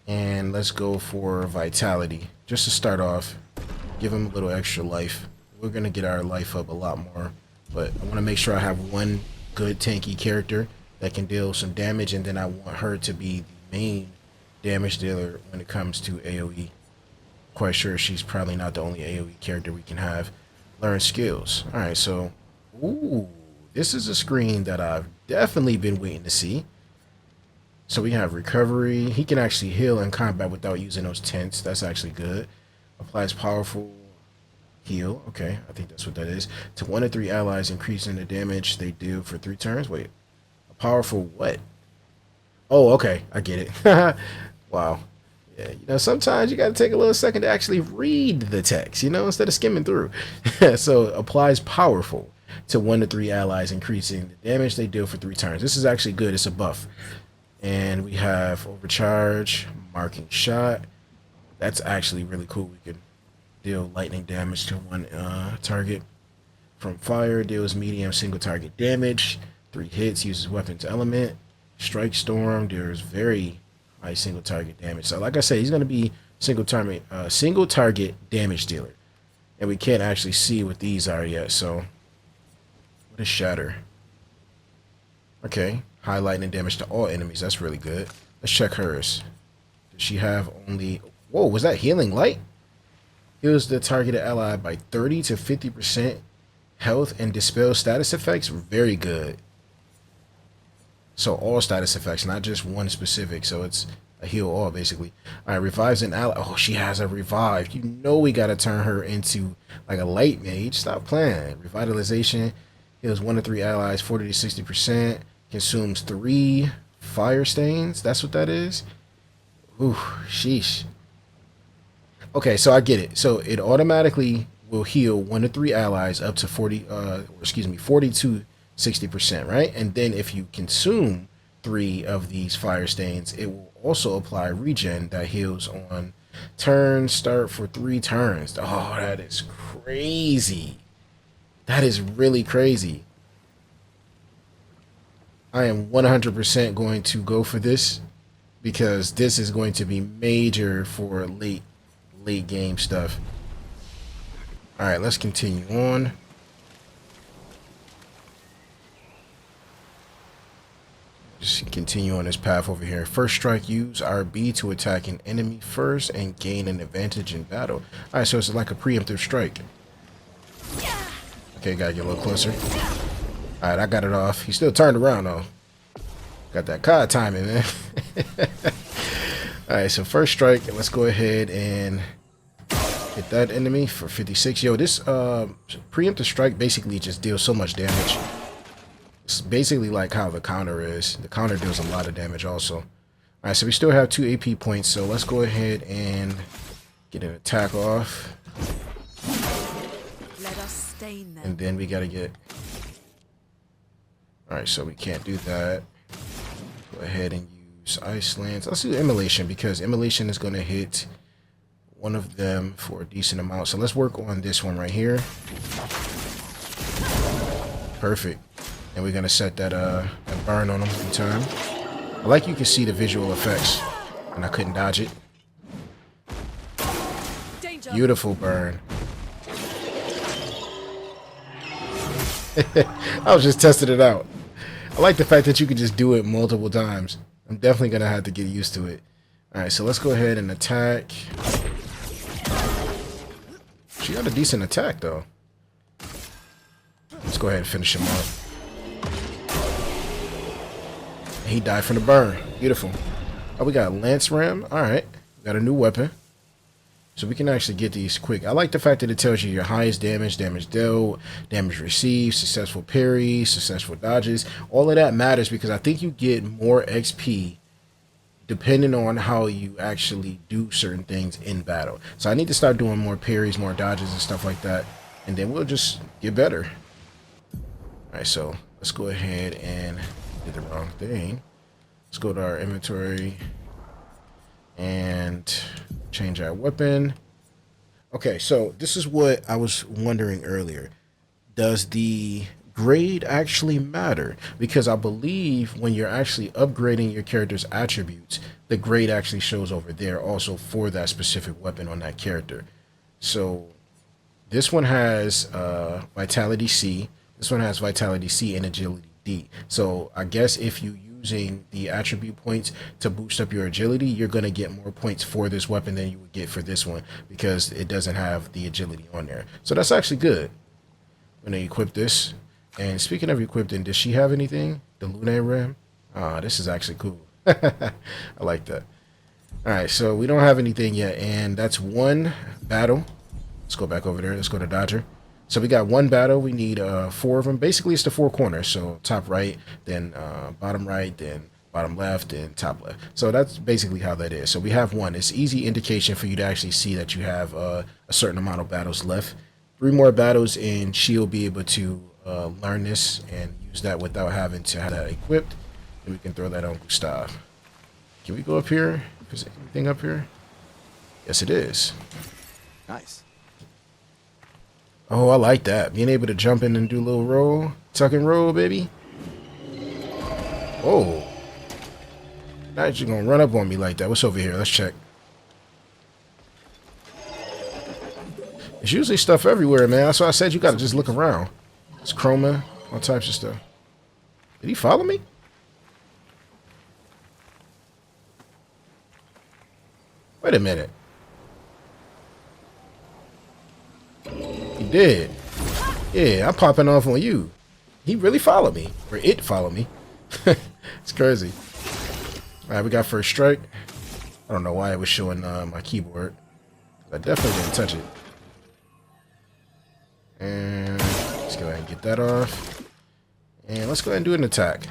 And let's go for vitality. Just to start off, give him a little extra life. We're going to get our life up a lot more. But I want to make sure I have 1 good tanky character that can deal some damage. And then I want her to be the main damage dealer when it comes to AoE. Quite sure she's probably not the only AoE character we can have. Learn skills. Alright, so... Ooh, this is a screen that I've definitely been waiting to see. So we have recovery. He can actually heal in combat without using those tents. That's actually good. Applies powerful heal. Okay, I think that's what that is. To 1 to 3 allies, increasing the damage they deal for 3 turns. Wait, a powerful what? Oh, okay, I get it. Wow. Yeah, you know, sometimes you got to take a little second to actually read the text, you know, instead of skimming through. So applies powerful to 1 to 3 allies, increasing the damage they deal for 3 turns. This is actually good. It's a buff. And we have overcharge, marking shot. That's actually really cool. We can deal lightning damage to 1 target. From fire, deals medium single target damage. 3 hits, uses weapons element. Strike storm, there's very high single target damage. So like I said, he's going to be single target damage dealer. And we can't actually see what these are yet. So what is shatter? Okay, high lightning damage to all enemies. That's really good. Let's check hers. Does she have only... Whoa, was that healing light? Heals the targeted ally by 30 to 50% health and dispel status effects. Very good. So all status effects, not just one specific. So it's a heal all, basically. All right, revives an ally. Oh, she has a revive. You know we got to turn her into like a light mage. Stop playing. Revitalization. Heals 1 to 3 allies, 40 to 60%. Consumes 3 fire stains. That's what that is. Ooh, sheesh. Okay, so I get it. So it automatically will heal 1 to 3 allies up to 40 to 60%, right? And then if you consume 3 of these fire stains, it will also apply regen that heals on turn start for 3 turns. Oh, that is crazy. That is really crazy. I am 100% going to go for this because this is going to be major for late game stuff. All right, let's continue on. Just continue on this path over here. First strike, use RB to attack an enemy first and gain an advantage in battle. All right, so it's like a preemptive strike. Okay, gotta get a little closer. All right, I got it off. He still turned around though. Got that COD timing, man. All right, so first strike. Let's go ahead and hit that enemy for 56. Yo, this preemptive strike basically just deals so much damage. It's basically like how the counter is. The counter deals a lot of damage also. All right, so we still have 2 AP points. So let's go ahead and get an attack off. Let us stain them. And then we gotta get. All right, so we can't do that. Go ahead and use Ice Lance. Let's do Immolation because Immolation is gonna hit one of them for a decent amount. So let's work on this one right here. Perfect. And we're gonna set that burn on them in time. I like you can see the visual effects, and I couldn't dodge it. Danger. Beautiful burn. I was just testing it out. I like the fact that you can just do it multiple times. I'm definitely gonna have to get used to it. All right, so let's go ahead and attack. She got a decent attack though. Let's go ahead and finish him off. He died from the burn. Beautiful. Oh, we got Lance Ram. All right. We got a new weapon. So we can actually get these quick. I like the fact that it tells you your highest damage, damage dealt, damage received, successful parries, successful dodges. All of that matters because I think you get more XP depending on how you actually do certain things in battle. So I need to start doing more parries, more dodges and stuff like that. And then we'll just get better. All right, so let's go ahead and did the wrong thing. Let's go to our inventory and change our weapon. Okay, so this is what I was wondering earlier. Does the grade actually matter? Because I believe when you're actually upgrading your character's attributes, the grade actually shows over there also for that specific weapon on that character. So this one has Vitality C. This one has Vitality C and Agility D. So I guess if you're using the attribute points to boost up your agility, you're going to get more points for this weapon than you would get for this one because it doesn't have the agility on there. So that's actually good. I'm going to equip this. And speaking of equipping, does she have anything? The Lunar Ram? Ah, this is actually cool. I like that. All right, so we don't have anything yet, and that's one battle. Let's go back over there. Let's go to Dodger. So we got one battle. We need 4 of them. Basically, it's the 4 corners. So top right, then bottom right, then bottom left, and top left. So that's basically how that is. So we have one. It's easy indication for you to actually see that you have a certain amount of battles left. 3 more battles, and she'll be able to learn this and use that without having to have that equipped. And we can throw that on Gustav. Can we go up here? Is there anything up here? Yes, it is. Nice. Oh, I like that. Being able to jump in and do a little roll. Tuck and roll, baby. Oh. Now you're going to run up on me like that. What's over here? Let's check. There's usually stuff everywhere, man. That's why I said you got to just look around. It's chroma, all types of stuff. Did he follow me? Wait a minute. He did. Yeah, I'm popping off on you. He really followed me. Or it followed me. It's crazy. Alright, we got first strike. I don't know why it was showing my keyboard. I definitely didn't touch it. And let's go ahead and get that off. And let's go ahead and do an attack.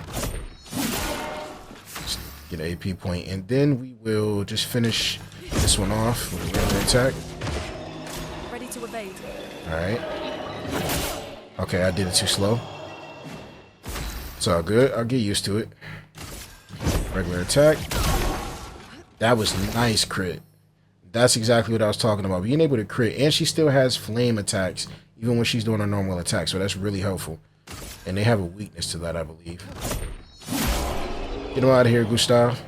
Just get an AP point, and then we will just finish this one off with a regular attack. Ready to evade. Alright. Okay, I did it too slow. It's all good. I'll get used to it. Regular attack. That was nice crit. That's exactly what I was talking about. Being able to crit. And she still has flame attacks even when she's doing a normal attack. So that's really helpful. And they have a weakness to that, I believe. Get him out of here, Gustav.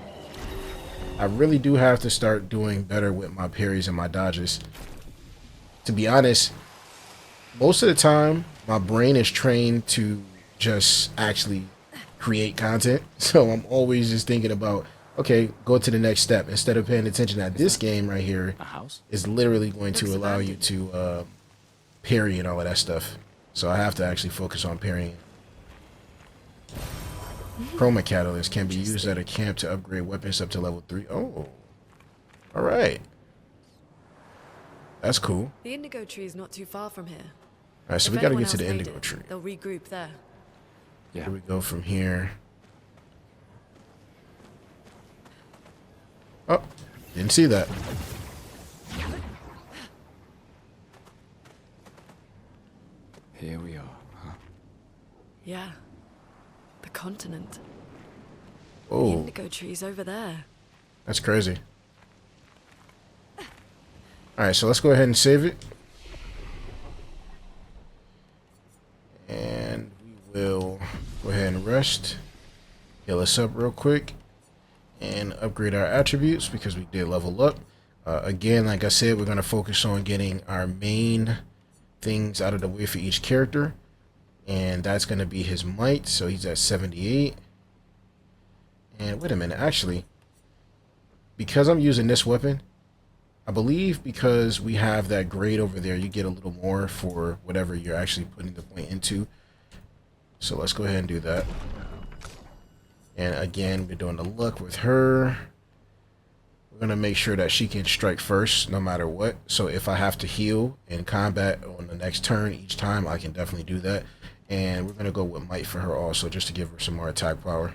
I really do have to start doing better with my parries and my dodges. To be honest, most of the time, my brain is trained to just actually create content. So I'm always just thinking about, okay, go to the next step. Instead of paying attention that this game right here is literally going to allow you to parry and all of that stuff. So I have to actually focus on parrying. Chroma Catalyst can be used at a camp to upgrade weapons up to level 3. Oh, all right. That's cool. The indigo tree is not too far from here. All right, so we got to get to the indigo tree. They'll regroup there. Yeah. Here we go from here. Oh, didn't see that. Here we are, huh? Yeah. The continent. The Oh, indigo tree's over there. that's crazy. All right, so let's go ahead and save it. And we will go ahead and rest. Heal us up real quick. And upgrade our attributes because we did level up. Again, like I said, we're going to focus on getting our main things out of the way for each character. And that's going to be his might. So he's at 78. And wait a minute, actually, because I'm using this weapon, I believe because we have that grade over there, you get a little more for whatever you're actually putting the point into. So let's go ahead and do that. And again, we're doing the luck with her. We're going to make sure that she can strike first no matter what. So if I have to heal in combat on the next turn each time, I can definitely do that. And we're going to go with might for her also, just to give her some more attack power.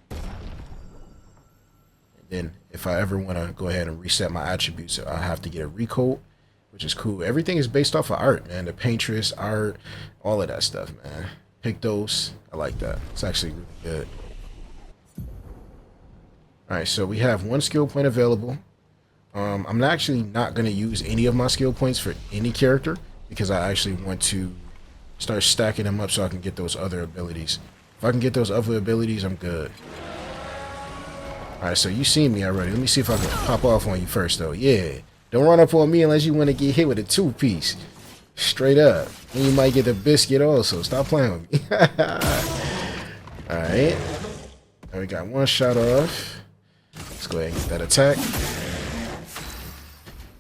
And then if I ever want to go ahead and reset my attributes, I have to get a recoat, which is cool. Everything is based off of art, man. The paintress, art, all of that stuff, man. Pick those. I like that. It's actually really good. Alright, so we have one skill point available. I'm actually not going to use any of my skill points for any character because I actually want to start stacking them up so I can get those other abilities. If I can get those other abilities, I'm good. Alright, so you seen me already. Let me see if I can pop off on you first, though. Yeah. Don't run up on me unless you want to get hit with a two-piece. Straight up. And you might get the biscuit also. Stop playing with me. Alright. Now we got one shot off. Let's go ahead and get that attack.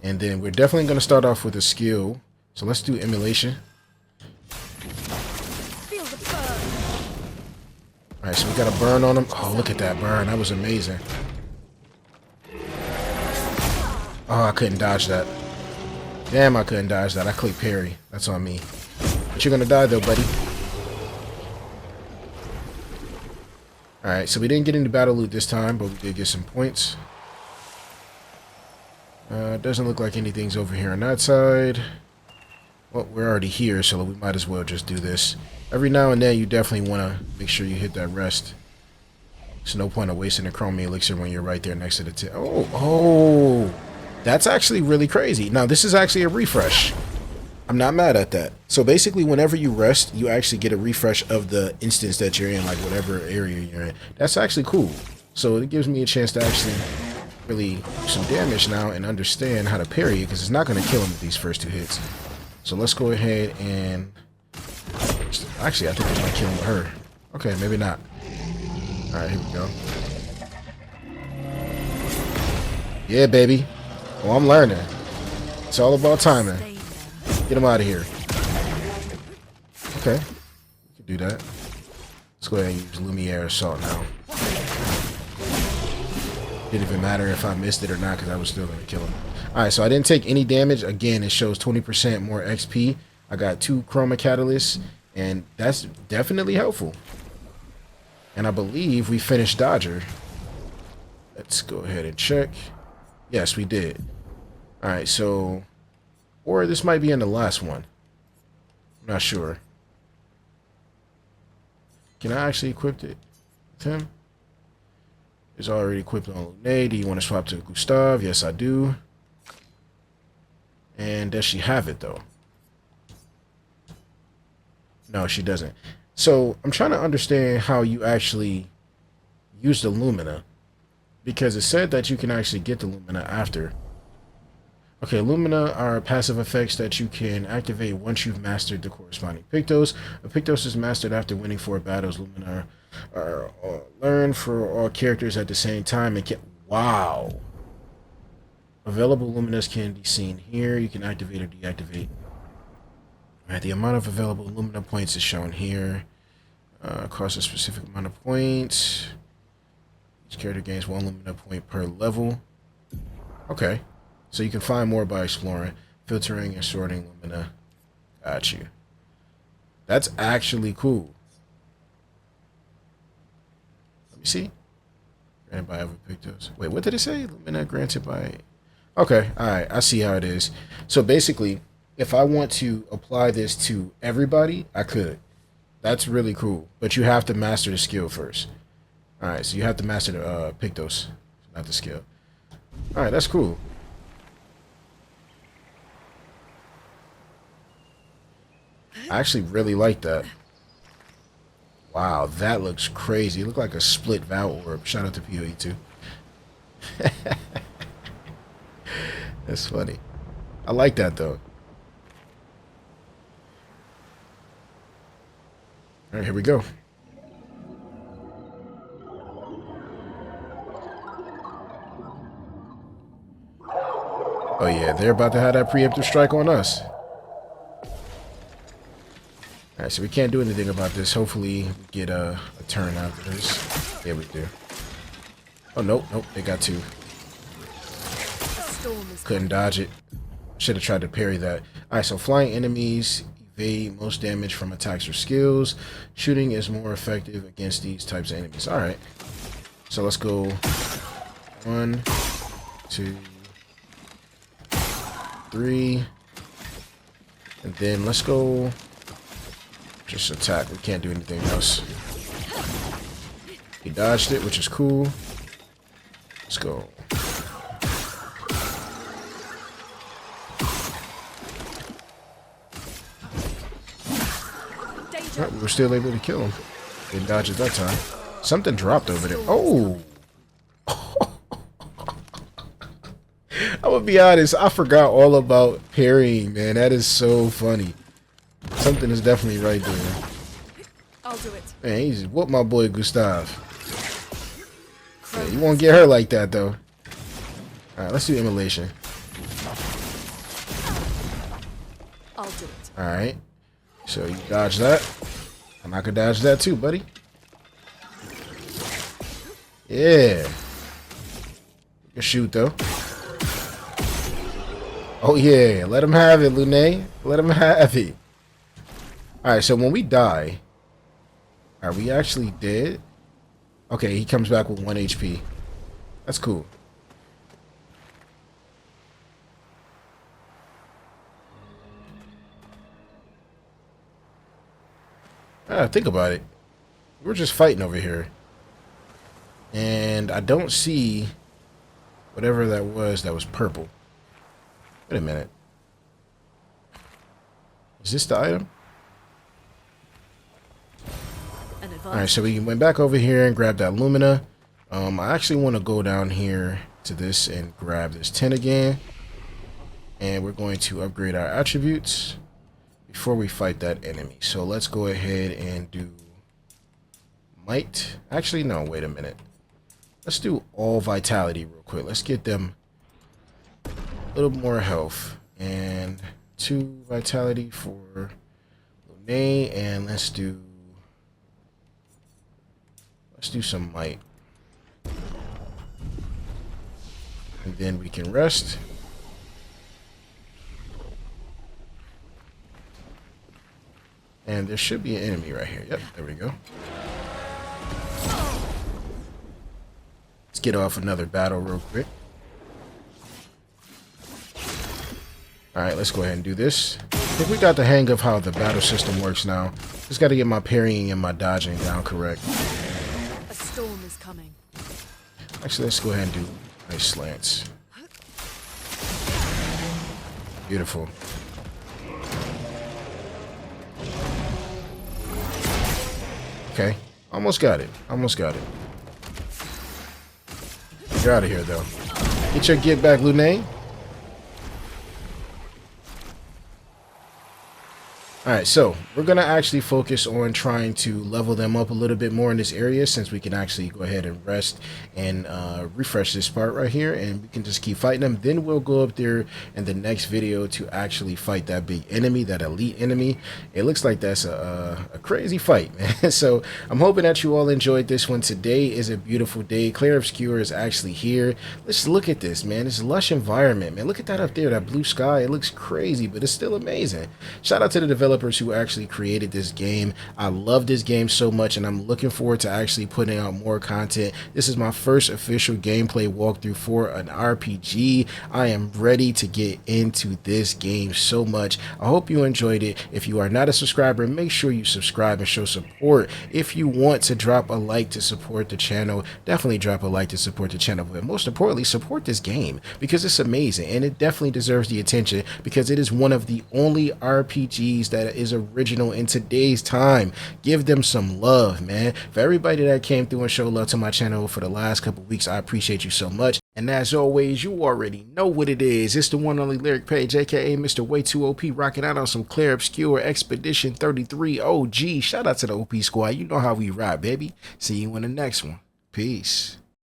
And then we're definitely going to start off with a skill. So let's do emulation. Alright, so we got a burn on him. Oh, look at that burn. That was amazing. Oh, I couldn't dodge that. Damn, I couldn't dodge that. I clicked parry. That's on me. But you're going to die, though, buddy. Alright, so we didn't get any battle loot this time, but we did get some points. Doesn't look like anything's over here on that side. Well, we're already here, so we might as well just do this. Every now and then, you definitely want to make sure you hit that rest. There's no point of wasting a chrome elixir when you're right there next to the oh, that's actually really crazy. Now, this is actually a refresh. I'm not mad at that. So basically, whenever you rest, you actually get a refresh of the instance that you're in, like whatever area you're in. That's actually cool. So it gives me a chance to actually really do some damage now and understand how to parry it, because it's not going to kill him with these first two hits. So let's go ahead and... Actually, I think it might kill him with her. Okay, maybe not. Alright, here we go. Yeah, baby. Oh, I'm learning. It's all about timing. Get him out of here. Okay. We can do that. Let's go ahead and use Lumiere Assault now. didn't even matter if I missed it or not because I was still going to kill him. Alright, so I didn't take any damage. Again, it shows 20% more XP. I got 2 Chroma Catalysts, and that's definitely helpful. And I believe we finished Dodger. Let's go ahead and check. Yes, we did. Alright, so... Or this might be in the last one. I'm not sure. Can I actually equip it with him? It's already equipped on Lune. Do you want to swap to Gustav? Yes, I do. And does she have it, though? No, she doesn't. So, I'm trying to understand how you actually use the Lumina. Because it said that you can actually get the Lumina after. Okay, Lumina are passive effects that you can activate once you've mastered the corresponding Pictos. A Pictos is mastered after winning 4 battles. Lumina are learned for all characters at the same time. And wow. Available Luminas can be seen here. You can activate or deactivate. Alright, the amount of available Lumina points is shown here. Costs a specific amount of points. Each character gains 1 Lumina point per level. Okay. So you can find more by exploring, filtering, and sorting Lumina. Got you. That's actually cool. Let me see. Granted by other Pictos. Wait, what did it say? Lumina granted by... Okay, alright. I see how it is. So basically, if I want to apply this to everybody, I could. That's really cool. But you have to master the skill first. Alright, so you have to master the Pictos, not the skill. Alright, that's cool. I actually really like that. Wow, that looks crazy. It looked like a split Vow Orb. Shout out to PoE too. That's funny. I like that though. Alright, here we go. Oh yeah, they're about to have that preemptive strike on us. Alright, so we can't do anything about this. Hopefully we get a turn after this. Yeah, we do. Oh, nope, they got 2. Couldn't dodge it. Should have tried to parry that. Alright, so flying enemies evade most damage from attacks or skills. Shooting is more effective against these types of enemies. Alright. So let's go 1, 2, 3. And then let's go just attack. We can't do anything else. He dodged it, which is cool. Let's go. Right, we were still able to kill him. Didn't dodge it that time. Something dropped over there. Oh! I'm gonna be honest, I forgot all about parrying, man. That is so funny. Something is definitely right there. I'll do it. Man, he just whooped my boy Gustav. Yeah, you won't get her like that, though. Alright, let's do immolation. I'll do it. Alright. So you dodge that. And I could dodge that too, buddy. Yeah. You can shoot, though. Oh, yeah. Let him have it, Lune. Let him have it. Alright, so when we die, are we actually dead? Okay, he comes back with 1 HP. That's cool. Think about it. We're just fighting over here. And I don't see whatever that was purple. Wait a minute. Is this the item? Alright, so we went back over here and grabbed that Lumina. I actually want to go down here to this and grab this 10 again. And we're going to upgrade our attributes before we fight that enemy. So let's go ahead and do might. Actually, no, wait a minute. Let's do all vitality real quick. Let's get them a little more health. And 2 vitality for Lune. And let's do some might. And then we can rest. And there should be an enemy right here. Yep, there we go. Let's get off another battle real quick. Alright, let's go ahead and do this. I think we got the hang of how the battle system works now. Just got to get my parrying and my dodging down correct. A storm is coming. Actually, let's go ahead and do nice slants. Beautiful. Okay, almost got it. Almost got it. You're out of here, though. Get your get back, Lunay. Alright, so we're going to actually focus on trying to level them up a little bit more in this area, since we can actually go ahead and rest and refresh this part right here, and we can just keep fighting them. Then we'll go up there in the next video to actually fight that big enemy, that elite enemy. It looks like that's a crazy fight, man. So I'm hoping that you all enjoyed this one. Today is a beautiful day. Clair Obscur is actually here. Let's look at this, man. This lush environment, man. Look at that up there, that blue sky. It looks crazy, but it's still amazing. Shout out to the developers who actually created this game. I love this game so much, and I'm looking forward to actually putting out more content. This is my first official gameplay walkthrough for an RPG. I am ready to get into this game so much. I hope you enjoyed it. If you are not a subscriber, make sure you subscribe and show support. If you want to drop a like to support the channel, definitely drop a like to support the channel. But most importantly, support this game, because it's amazing, and it definitely deserves the attention, because it is one of the only RPGs that is original in today's time. Give them some love, man. For everybody that came through and showed love to my channel for the last couple weeks, I appreciate you so much. And as always, you already know what it is. It's the one only Lyriq Page, aka Mr. Way Too OP, rocking out on some Clair Obscur Expedition 33 OG. Shout out to the OP squad. You know how we ride, baby. See you in the next one. Peace.